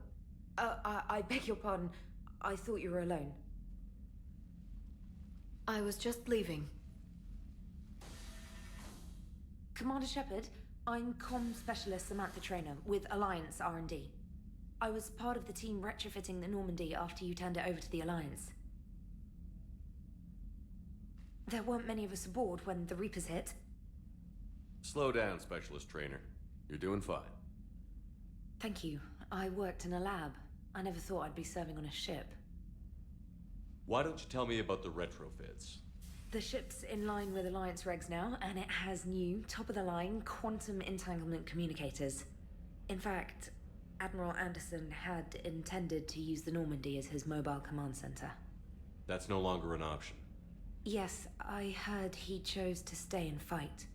Speaker 10: I beg your pardon. I thought you were alone.
Speaker 9: I was just leaving.
Speaker 10: Commander Shepard, I'm Comm Specialist Samantha Traynor with Alliance R&D. I was part of the team retrofitting the Normandy after you turned it over to the Alliance. There weren't many of us aboard when the Reapers hit.
Speaker 8: Slow down, Specialist Trainer. You're doing fine.
Speaker 10: Thank you. I worked in a lab. I never thought I'd be serving on a ship.
Speaker 8: Why don't you tell me about the retrofits?
Speaker 10: The ship's in line with Alliance regs now, and it has new, top-of-the-line, quantum entanglement communicators. In fact, Admiral Anderson had intended to use the Normandy as his mobile command center.
Speaker 8: That's no longer an option.
Speaker 10: Yes, I heard he chose to stay and fight.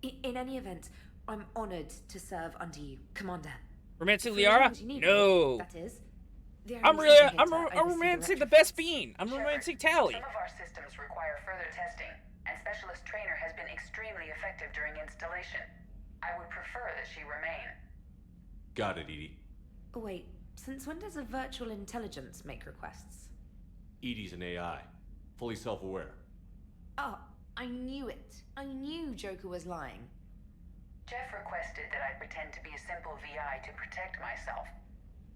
Speaker 10: In any event, I'm honored to serve under you, Commander.
Speaker 1: Romancing
Speaker 10: For as
Speaker 1: Liara?
Speaker 10: long as you need me,
Speaker 1: No.
Speaker 10: that is.
Speaker 1: I'm romancing the best bean. I'm romancing Tally.
Speaker 13: Some of our systems require further testing, and Specialist Trainer has been extremely effective during installation. I would prefer that she remain.
Speaker 8: Got it, Edie.
Speaker 10: Wait, since when does a virtual intelligence make requests?
Speaker 8: Edie's an AI, fully self-aware.
Speaker 10: Oh, I knew it. I knew Joker was lying.
Speaker 13: Jeff requested that I pretend to be a simple VI to protect myself.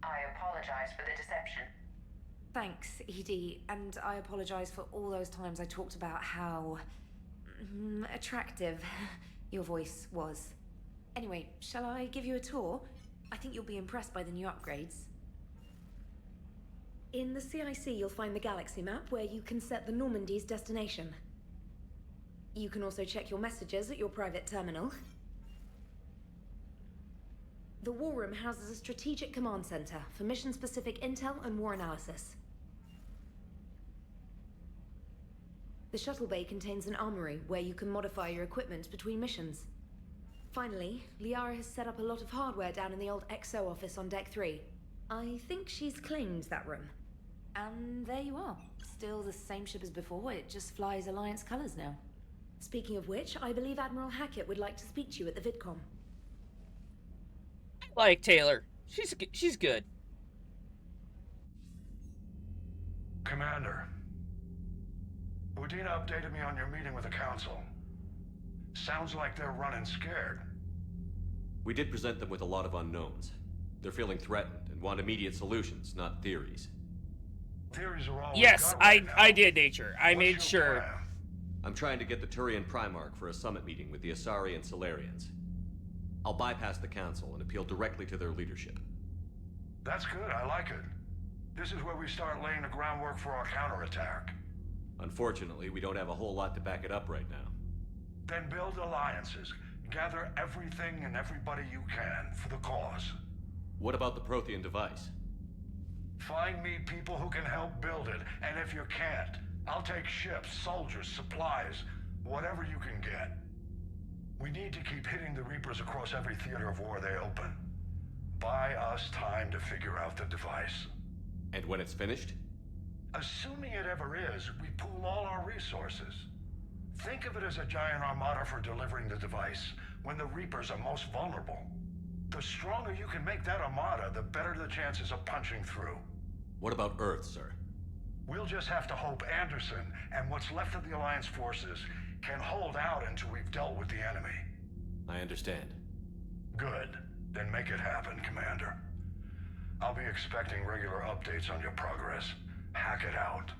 Speaker 13: I apologize for the deception.
Speaker 10: Thanks, Edie, and I apologize for all those times I talked about how... attractive your voice was. Anyway, shall I give you a tour? I think you'll be impressed by the new upgrades. In the CIC, you'll find the galaxy map where you can set the Normandy's destination. You can also check your messages at your private terminal. The War Room houses a strategic command center for mission-specific intel and war analysis. The shuttle bay contains an armory where you can modify your equipment between missions. Finally, Liara has set up a lot of hardware down in the old XO office on Deck 3. I think she's claimed that room. And there you are. Still the same ship as before, it just flies Alliance colors now. Speaking of which, I believe Admiral Hackett would like to speak to you at the VidCom.
Speaker 1: Like Taylor. She's good.
Speaker 21: Commander, Udina updated me on your meeting with the Council. Sounds like they're running scared.
Speaker 5: We did present them with a lot of unknowns. They're feeling threatened and want immediate solutions, not theories.
Speaker 21: Theories are all
Speaker 1: yes, I did, Nature. I made sure.
Speaker 21: Plan?
Speaker 5: I'm trying to get the Turian Primarch for a summit meeting with the Asari and Solarians. I'll bypass the Council and appeal directly to their leadership.
Speaker 21: That's good, I like it. This is where we start laying the groundwork for our counterattack.
Speaker 5: Unfortunately, we don't have a whole lot to back it up right now.
Speaker 21: Then build alliances. Gather everything and everybody you can for the cause.
Speaker 5: What about the Prothean device?
Speaker 21: Find me people who can help build it, and if you can't, I'll take ships, soldiers, supplies, whatever you can get. We need to keep hitting the Reapers across every theater of war they open. Buy us time to figure out the device.
Speaker 5: And when it's finished?
Speaker 21: Assuming it ever is, we pool all our resources. Think of it as a giant armada for delivering the device when the Reapers are most vulnerable. The stronger you can make that armada, the better the chances of punching through.
Speaker 5: What about Earth, sir?
Speaker 21: We'll just have to hope Anderson and what's left of the Alliance forces can hold out until we've dealt with the enemy.
Speaker 5: I understand.
Speaker 21: Good. Then make it happen, Commander. I'll be expecting regular updates on your progress. Hack it out.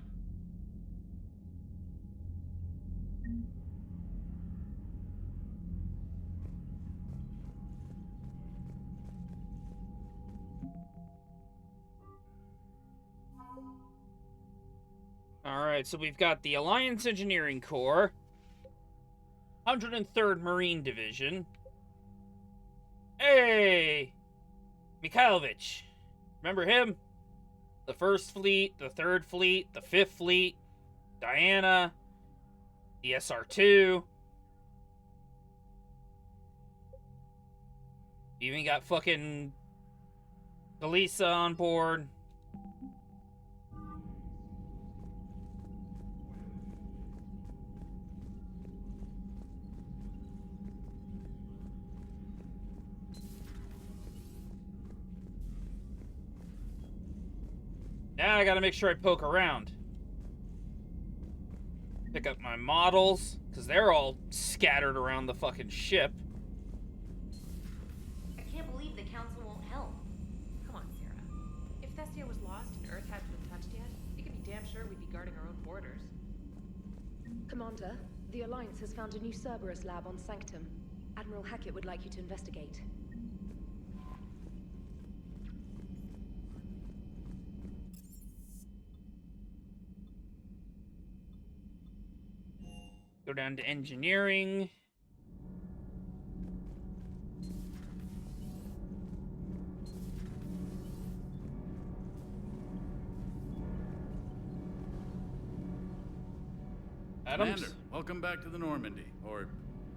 Speaker 1: Alright, so we've got the Alliance Engineering Corps, 103rd Marine Division. Hey! Mikhailovich. Remember him? The 1st Fleet, the 3rd Fleet, the 5th Fleet, Diana, the SR2. Even got fucking Elisa on board. Now I gotta make sure I poke around. Pick up my models, because they're all scattered around the fucking ship.
Speaker 2: I can't believe the Council won't help. Come on, Sarah. If Thessia was lost and Earth hadn't been touched yet, you can be damn sure we'd be guarding our own borders.
Speaker 10: Commander, the Alliance has found a new Cerberus lab on Sanctum. Admiral Hackett would like you to investigate.
Speaker 1: Go down to engineering. Adams?
Speaker 6: Commander, welcome back to the Normandy. Or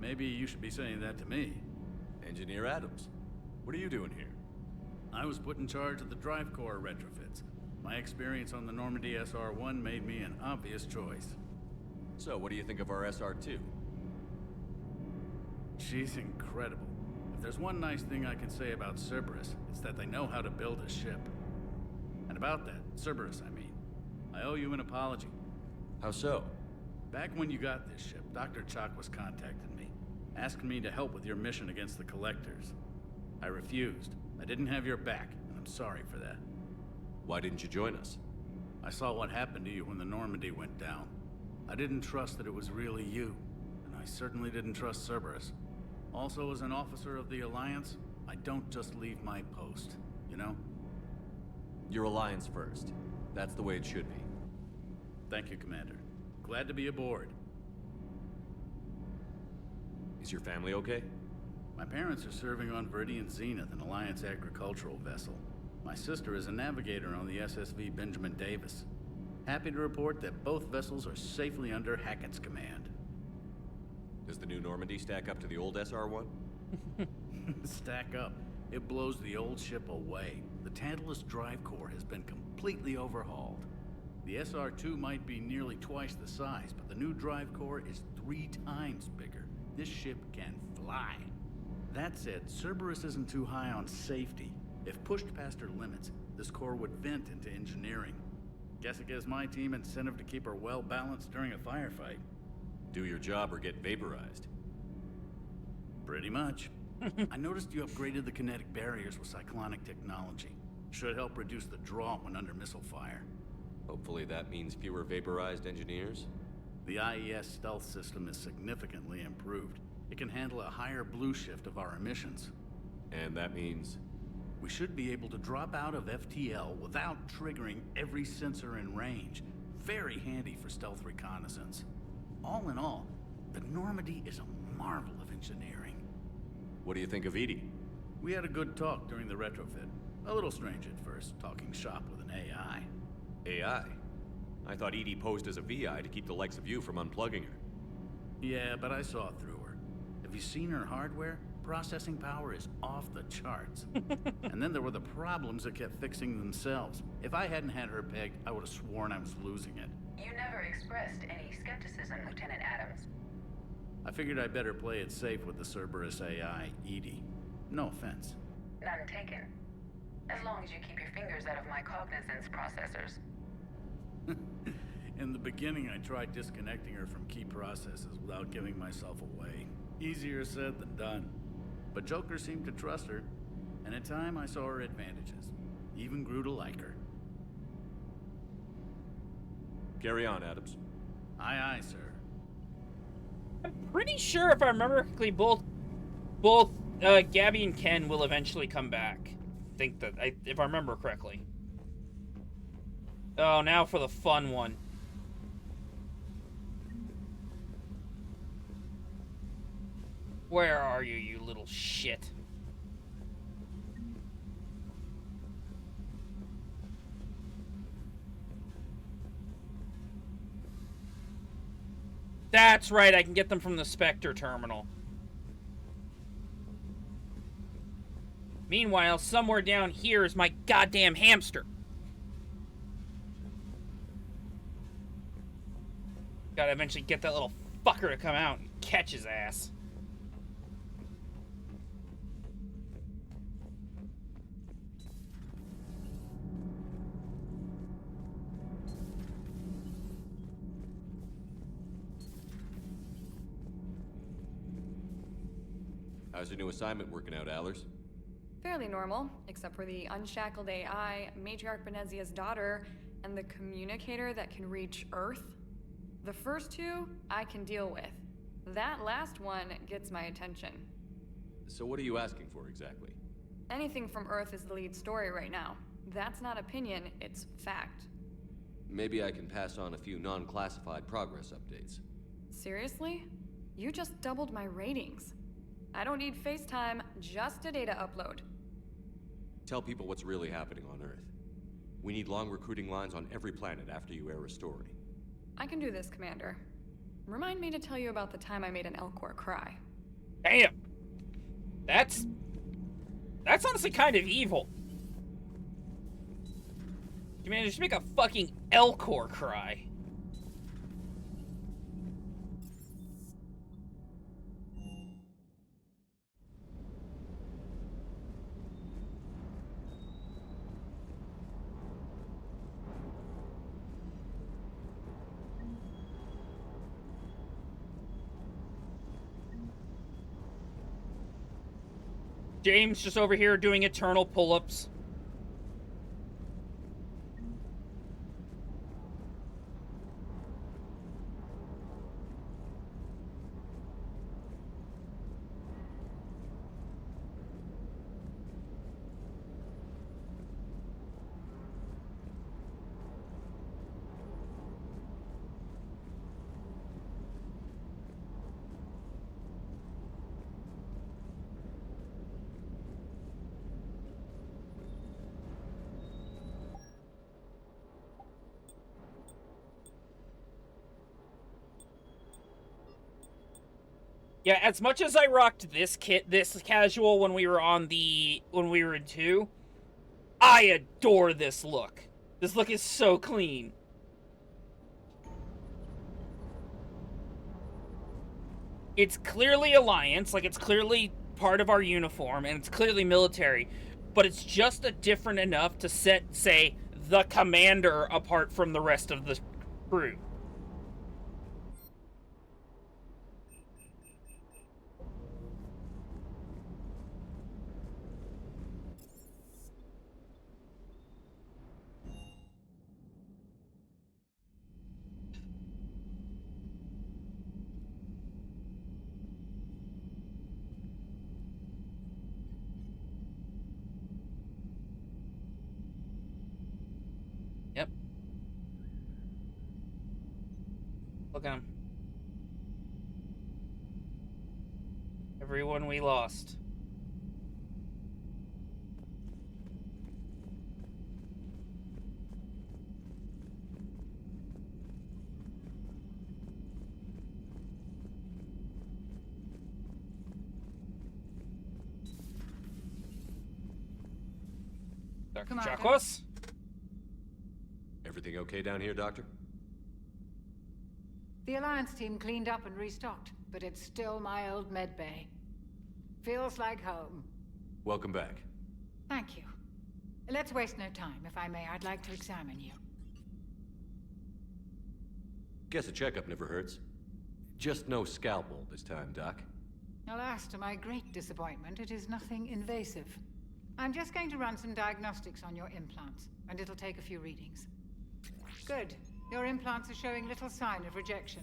Speaker 6: maybe you should be saying that to me.
Speaker 8: Engineer Adams, what are you doing here?
Speaker 6: I was put in charge of the drive core retrofits. My experience on the Normandy SR-1 made me an obvious choice.
Speaker 8: So, what do you think of our SR-2?
Speaker 6: She's incredible. If there's one nice thing I can say about Cerberus, it's that they know how to build a ship. And about that, Cerberus, I mean, I owe you an apology.
Speaker 8: How so?
Speaker 6: Back when you got this ship, Dr. Chalk was contacting me, asking me to help with your mission against the Collectors. I refused. I didn't have your back, and I'm sorry for that.
Speaker 8: Why didn't you join us?
Speaker 6: I saw what happened to you when the Normandy went down. I didn't trust that it was really you, and I certainly didn't trust Cerberus. Also, as an officer of the Alliance, I don't just leave my post, you know?
Speaker 5: Your Alliance first.
Speaker 8: That's the way it should be.
Speaker 6: Thank you, Commander. Glad to be aboard.
Speaker 8: Is your family okay?
Speaker 6: My parents are serving on Viridian Zenith, an Alliance agricultural vessel. My sister is a navigator on the SSV Benjamin Davis. Happy to report that both vessels are safely under Hackett's command.
Speaker 8: Does the new Normandy stack up to the old SR-1?
Speaker 6: Stack up. It blows the old ship away. The Tantalus drive core has been completely overhauled. The SR-2 might be nearly twice the size, but the new drive core is 3 times bigger. This ship can fly. That said, Cerberus isn't too high on safety. If pushed past her limits, this core would vent into engineering. Guess it gives my team incentive to keep her well balanced during a firefight.
Speaker 8: Do your job or get vaporized.
Speaker 6: Pretty much. I noticed you upgraded the kinetic barriers with cyclonic technology. Should help reduce the draw when under missile fire.
Speaker 8: Hopefully that means fewer vaporized engineers?
Speaker 6: The IES stealth system is significantly improved. It can handle a higher blue shift of our emissions.
Speaker 8: And that means?
Speaker 6: We should be able to drop out of FTL without triggering every sensor in range. Very handy for stealth reconnaissance. All in all, the Normandy is a marvel of engineering.
Speaker 8: What do you think of Edie?
Speaker 6: We had a good talk during the retrofit. A little strange at first, talking shop with an AI.
Speaker 8: AI? I thought Edie posed as a VI to keep the likes of you from unplugging her.
Speaker 6: Yeah, but I saw through her. Have you seen her hardware? Processing power is off the charts. And then there were the problems that kept fixing themselves. If I hadn't had her pegged, I would have sworn I was losing it.
Speaker 13: You never expressed any skepticism, Lieutenant Adams.
Speaker 6: I figured I'd better play it safe with the Cerberus AI, Edie. No offense.
Speaker 13: None taken. As long as you keep your fingers out of my cognizance processors.
Speaker 6: In the beginning, I tried disconnecting her from key processes without giving myself away. Easier said than done. But Joker seemed to trust her, and in time I saw her advantages. Even grew to like her.
Speaker 8: Carry on, Adams.
Speaker 6: Aye, aye, sir.
Speaker 1: I'm pretty sure, if I remember correctly, both Gabby and Ken will eventually come back. If I remember correctly. Oh, now for the fun one. Where are you, you little shit? That's right, I can get them from the Spectre terminal. Meanwhile, somewhere down here is my goddamn hamster. Gotta eventually get that little fucker to come out and catch his ass.
Speaker 8: How's your new assignment working out, Allers?
Speaker 11: Fairly normal, except for the unshackled AI, Matriarch Benezia's daughter, and the communicator that can reach Earth. The first two, I can deal with. That last one gets my attention.
Speaker 8: So what are you asking for, exactly?
Speaker 11: Anything from Earth is the lead story right now. That's not opinion, it's fact.
Speaker 8: Maybe I can pass on a few non-classified progress updates.
Speaker 11: Seriously? You just doubled my ratings. I don't need FaceTime, just a data upload.
Speaker 8: Tell people what's really happening on Earth. We need long recruiting lines on every planet after you air a story.
Speaker 11: I can do this, Commander. Remind me to tell you about the time I made an Elcor cry.
Speaker 1: Damn! That's honestly kind of evil. You managed to make a fucking Elcor cry. James just over here doing eternal pull-ups. Yeah, as much as I rocked this casual when we were in 2, I adore this look. This look is so clean. It's clearly Alliance, like it's clearly part of our uniform, and it's clearly military, but it's just different enough to say, the commander apart from the rest of the crew. Yep. Look at him. Everyone we lost. Dr. Chakos?
Speaker 8: Everything okay down here, Doctor?
Speaker 24: The Alliance team cleaned up and restocked, but it's still my old medbay. Feels like home.
Speaker 8: Welcome back.
Speaker 24: Thank you. Let's waste no time. If I may, I'd like to examine you.
Speaker 8: Guess a checkup never hurts. Just no scalpel this time, Doc.
Speaker 24: Alas, to my great disappointment, it is nothing invasive. I'm just going to run some diagnostics on your implants, and it'll take a few readings. Good. Your implants are showing little sign of rejection.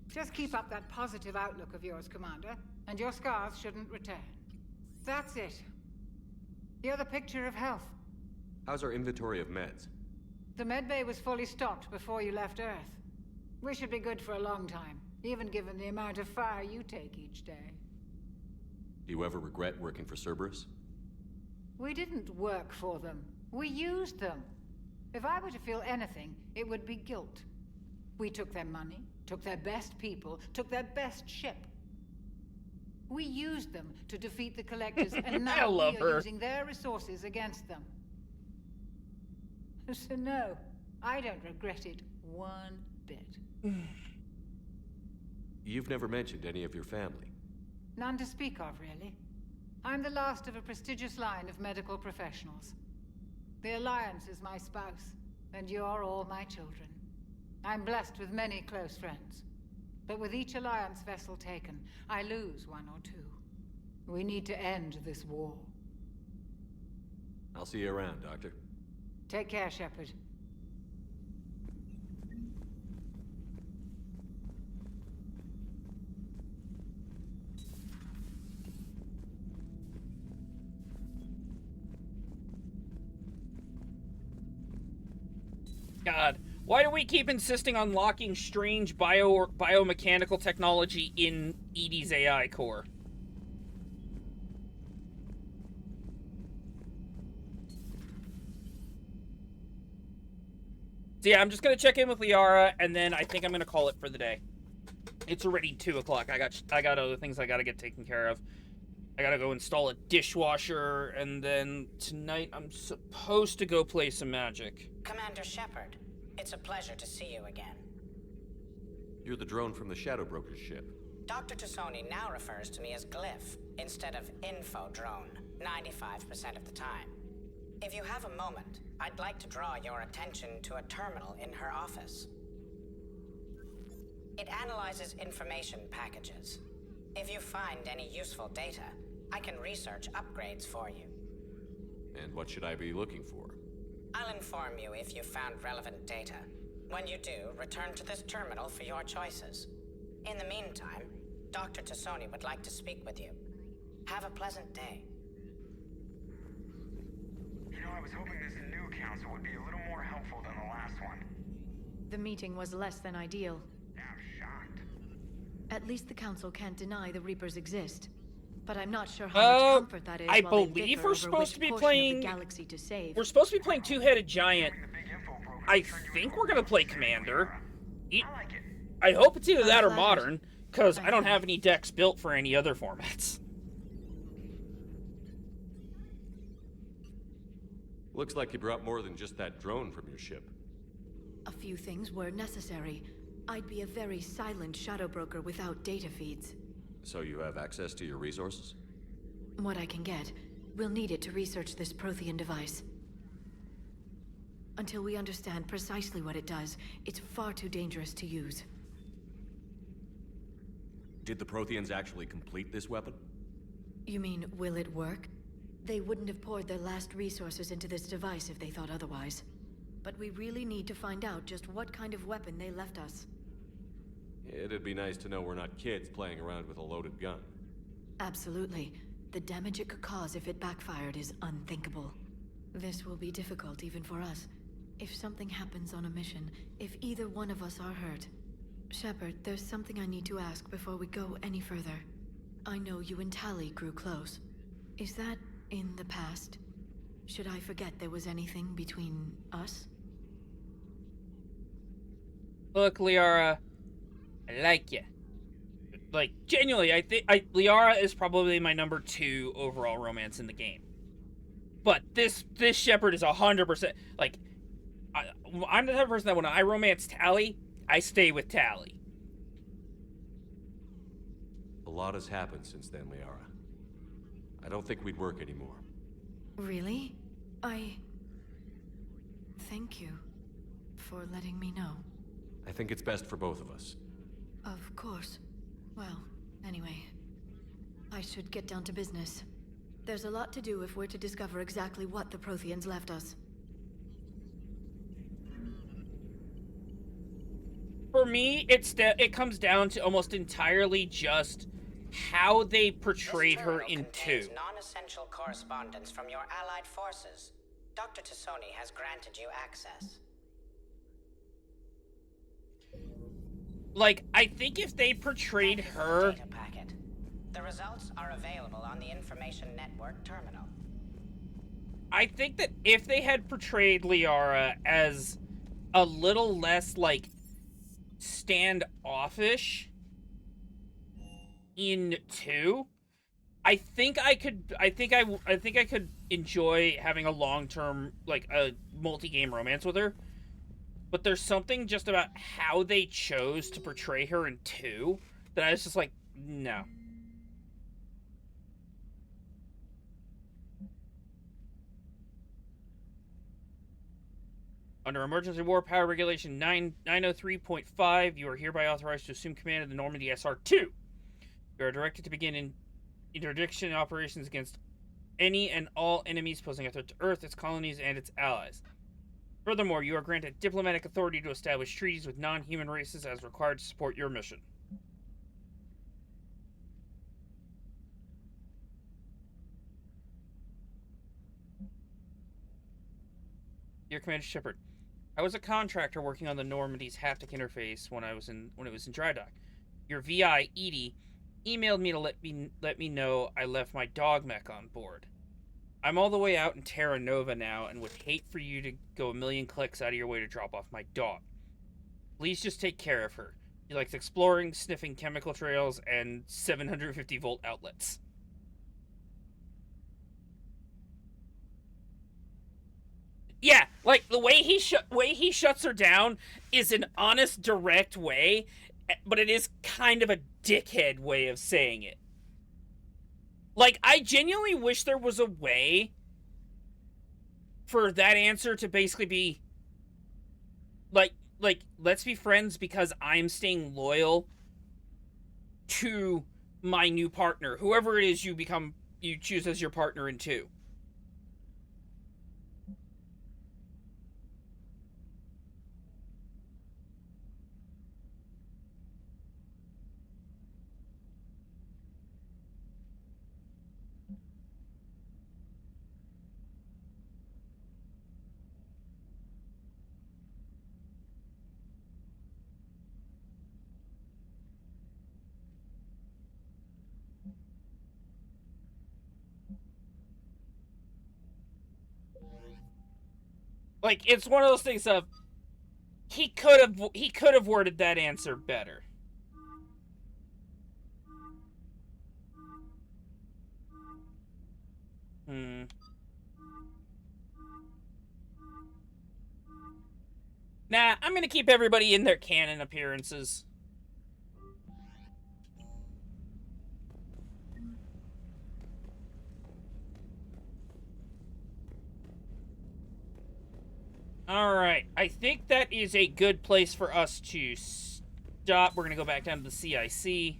Speaker 24: Just keep up that positive outlook of yours, Commander, and your scars shouldn't return. That's it. You're the picture of health.
Speaker 8: How's our inventory of meds?
Speaker 24: The medbay was fully stocked before you left Earth. We should be good for a long time, even given the amount of fire you take each day.
Speaker 8: Do you ever regret working for Cerberus?
Speaker 24: We didn't work for them. We used them. If I were to feel anything, it would be guilt. We took their money, took their best people, took their best ship. We used them to defeat the Collectors, and now we are using their resources against them. So no, I don't regret it one bit.
Speaker 8: You've never mentioned any of your family.
Speaker 24: None to speak of, really. I'm the last of a prestigious line of medical professionals. The Alliance is my spouse, and you're all my children. I'm blessed with many close friends. But with each Alliance vessel taken, I lose one or two. We need to end this war.
Speaker 8: I'll see you around, Doctor.
Speaker 24: Take care, Shepard.
Speaker 1: God, why do we keep insisting on locking strange biomechanical technology in EDI's AI core? So yeah, I'm just gonna check in with Liara, and then I think I'm gonna call it for the day. It's already 2 o'clock. I got other things I gotta get taken care of. I gotta go install a dishwasher, and then tonight I'm supposed to go play some Magic.
Speaker 15: Commander Shepard, it's a pleasure to see you again.
Speaker 8: You're the drone from the Shadow Broker's ship.
Speaker 15: Dr. Tassoni now refers to me as Glyph instead of Info Drone, 95% of the time. If you have a moment, I'd like to draw your attention to a terminal in her office. It analyzes information packages. If you find any useful data, I can research upgrades for you.
Speaker 8: And what should I be looking for?
Speaker 15: I'll inform you if you've found relevant data. When you do, return to this terminal for your choices. In the meantime, Dr. Tassoni would like to speak with you. Have a pleasant day.
Speaker 19: You know, I was hoping this new council would be a little more helpful than the last one.
Speaker 9: The meeting was less than ideal.
Speaker 19: I'm shocked.
Speaker 9: At least the council can't deny the Reapers exist. But I'm not sure how much comfort that is.
Speaker 1: I
Speaker 9: while they
Speaker 1: believe
Speaker 9: bicker
Speaker 1: we're
Speaker 9: over
Speaker 1: supposed
Speaker 9: which
Speaker 1: to be
Speaker 9: portion
Speaker 1: playing.
Speaker 9: of the galaxy to save.
Speaker 1: We're supposed to be playing Two-Headed Giant. I think we're gonna play Commander. I hope it's either that or Modern, Because I don't have any decks built for any other formats.
Speaker 8: Looks like you brought more than just that drone from your ship.
Speaker 9: A few things were necessary. I'd be a very silent shadow broker without data feeds.
Speaker 8: So you have access to your resources?
Speaker 9: What I can get. We'll need it to research this Prothean device. Until we understand precisely what it does, it's far too dangerous to use.
Speaker 8: Did the Protheans actually complete this weapon?
Speaker 9: You mean, will it work? They wouldn't have poured their last resources into this device if they thought otherwise. But we really need to find out just what kind of weapon they left us.
Speaker 8: It'd be nice to know we're not kids playing around with a loaded gun.
Speaker 9: Absolutely. The damage it could cause if it backfired is unthinkable. This will be difficult even for us. If something happens on a mission, if either one of us are hurt. Shepard, there's something I need to ask before we go any further. I know you and Tali grew close. Is that in the past? Should I forget there was anything between us?
Speaker 1: Look, Liara, I like you. Like, genuinely, I think Liara is probably my number 2 overall romance in the game. But this Shepard is 100%, like, I'm the type of person that when I romance Tali, I stay with Tali.
Speaker 8: A lot has happened since then, Liara. I don't think we'd work anymore.
Speaker 9: Really? Thank you for letting me know.
Speaker 8: I think it's best for both of us.
Speaker 9: Of course. Well, anyway, I should get down to business. There's a lot to do if we're to discover exactly what the Protheans left us.
Speaker 1: For me, it comes down to almost entirely just how they portrayed her in 2.
Speaker 15: Non-essential correspondence from your allied forces. Dr. Tassoni has granted you access.
Speaker 1: Like, I think if they portrayed her...
Speaker 15: Data packet. The results are available on the Information Network terminal.
Speaker 1: I think that if they had portrayed Liara as a little less, like, standoffish in 2, I think I could enjoy having a long-term, like, a multi-game romance with her. But there's something just about how they chose to portray her in 2 that I was just like, no. Under Emergency War Power Regulation 903.5, you are hereby authorized to assume command of the Normandy SR-2. You are directed to begin interdiction operations against any and all enemies posing a threat to Earth, its colonies, and its allies. Furthermore, you are granted diplomatic authority to establish treaties with non-human races as required to support your mission. Dear Commander Shepard, I was a contractor working on the Normandy's haptic interface when it was in dry dock. Your VI, Edie, emailed me to let me know I left my dog mech on board. I'm all the way out in Terra Nova now and would hate for you to go a million clicks out of your way to drop off my dog. Please just take care of her. She likes exploring, sniffing chemical trails, and 750-volt outlets. Yeah, like, the way he shuts her down is an honest, direct way, but it is kind of a dickhead way of saying it. Like, I genuinely wish there was a way for that answer to basically be, like, let's be friends because I'm staying loyal to my new partner. Whoever it is you choose as your partner in 2. Like, it's one of those things of he could have worded that answer better. Nah, I'm gonna keep everybody in their canon appearances. Alright, I think that is a good place for us to stop. We're gonna go back down to the CIC.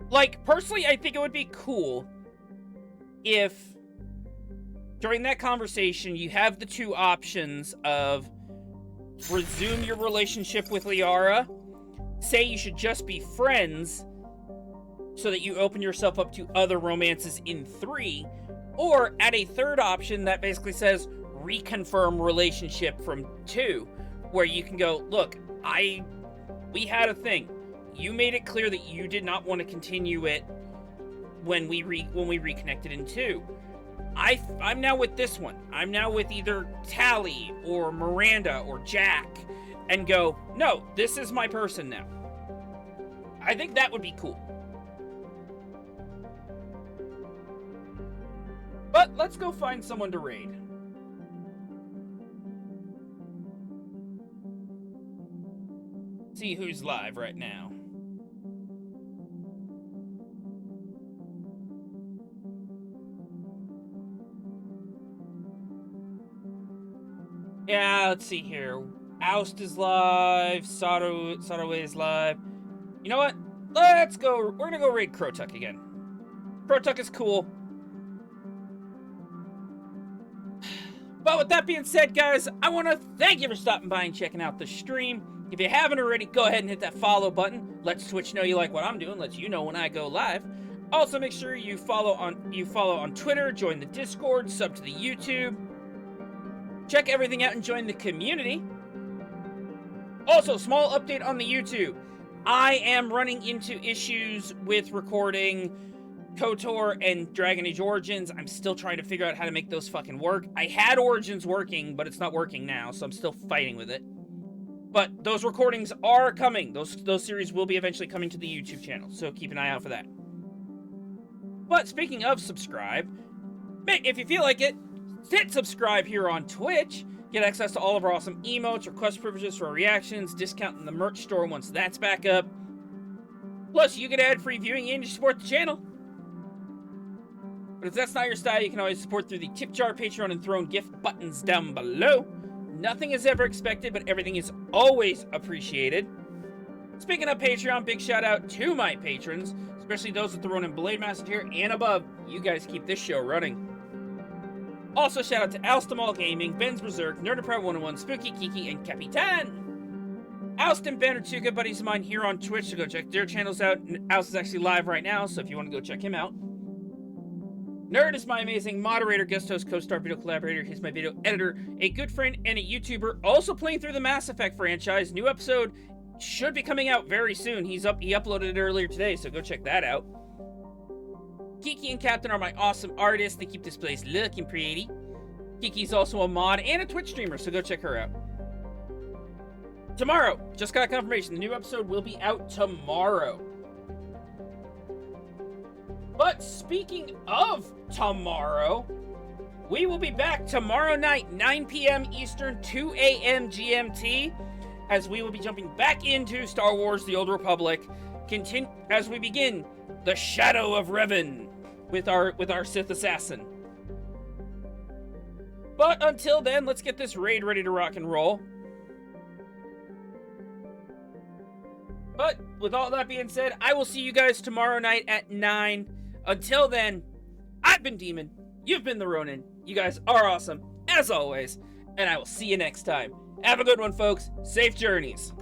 Speaker 1: Like, personally, I think it would be cool if during that conversation you have the two options of resume your relationship with Liara, say you should just be friends so that you open yourself up to other romances in 3, or add a third option that basically says reconfirm relationship from 2, where you can go, look, we had a thing. You made it clear that you did not want to continue it when we reconnected in 2. I'm now with this one. I'm now with either Tally or Miranda or Jack, and go, no, this is my person now. I think that would be cool. But let's go find someone to raid. See who's live right now. Yeah, let's see here. Oust is live. Sato is live. You know what? Let's go. We're gonna go raid Krotuk again. Krotuk is cool. But with that being said, guys, I want to thank you for stopping by and checking out the stream. If you haven't already, go ahead and hit that follow button. Lets Twitch know you like what I'm doing. Lets you know when I go live. Also, make sure you follow on Twitter, join the Discord, sub to the YouTube. Check everything out and join the community. Also, small update on the YouTube. I am running into issues with recording KOTOR and Dragon Age Origins. I'm still trying to figure out how to make those fucking work. I had Origins working, but it's not working now, so I'm still fighting with it. But those recordings are coming. Those series will be eventually coming to the YouTube channel, so keep an eye out for that. But speaking of subscribe, if you feel like it, hit subscribe here on Twitch. Get access to all of our awesome emotes, request privileges for our reactions, discount in the merch store once that's back up. Plus, you get ad-free viewing and you support the channel. But if that's not your style, you can always support through the tip jar, Patreon, and Throne gift buttons down below. Nothing is ever expected, but everything is always appreciated. Speaking of Patreon, big shout out to my patrons, especially those with the Ronin Blade Master tier and above. You guys keep this show running. Also, shout out to Alstamal Gaming, Ben's Berserk, Nerdaproud 101, Spooky Kiki, and Capitan. Alst and Ben are two good buddies of mine here on Twitch, so go check their channels out. Alst is actually live right now, so if you want to go check him out. Nerd is my amazing moderator, guest host, co-star, video collaborator. He's my video editor, a good friend, and a YouTuber. Also playing through the Mass Effect franchise. New episode should be coming out very soon. He uploaded it earlier today, so go check that out. Kiki and Captain are my awesome artists. They keep this place looking pretty. Kiki's also a mod and a Twitch streamer, so go check her out. Tomorrow, just got confirmation, the new episode will be out tomorrow. But speaking of tomorrow, we will be back tomorrow night, 9 p.m. Eastern, 2 a.m. GMT, as we will be jumping back into Star Wars The Old Republic, as we begin The Shadow of Revan with our Sith Assassin. But until then, let's get this raid ready to rock and roll. But with all that being said, I will see you guys tomorrow night at 9. Until then, I've been Demon, you've been the Ronin, you guys are awesome, as always, and I will see you next time. Have a good one, folks. Safe journeys.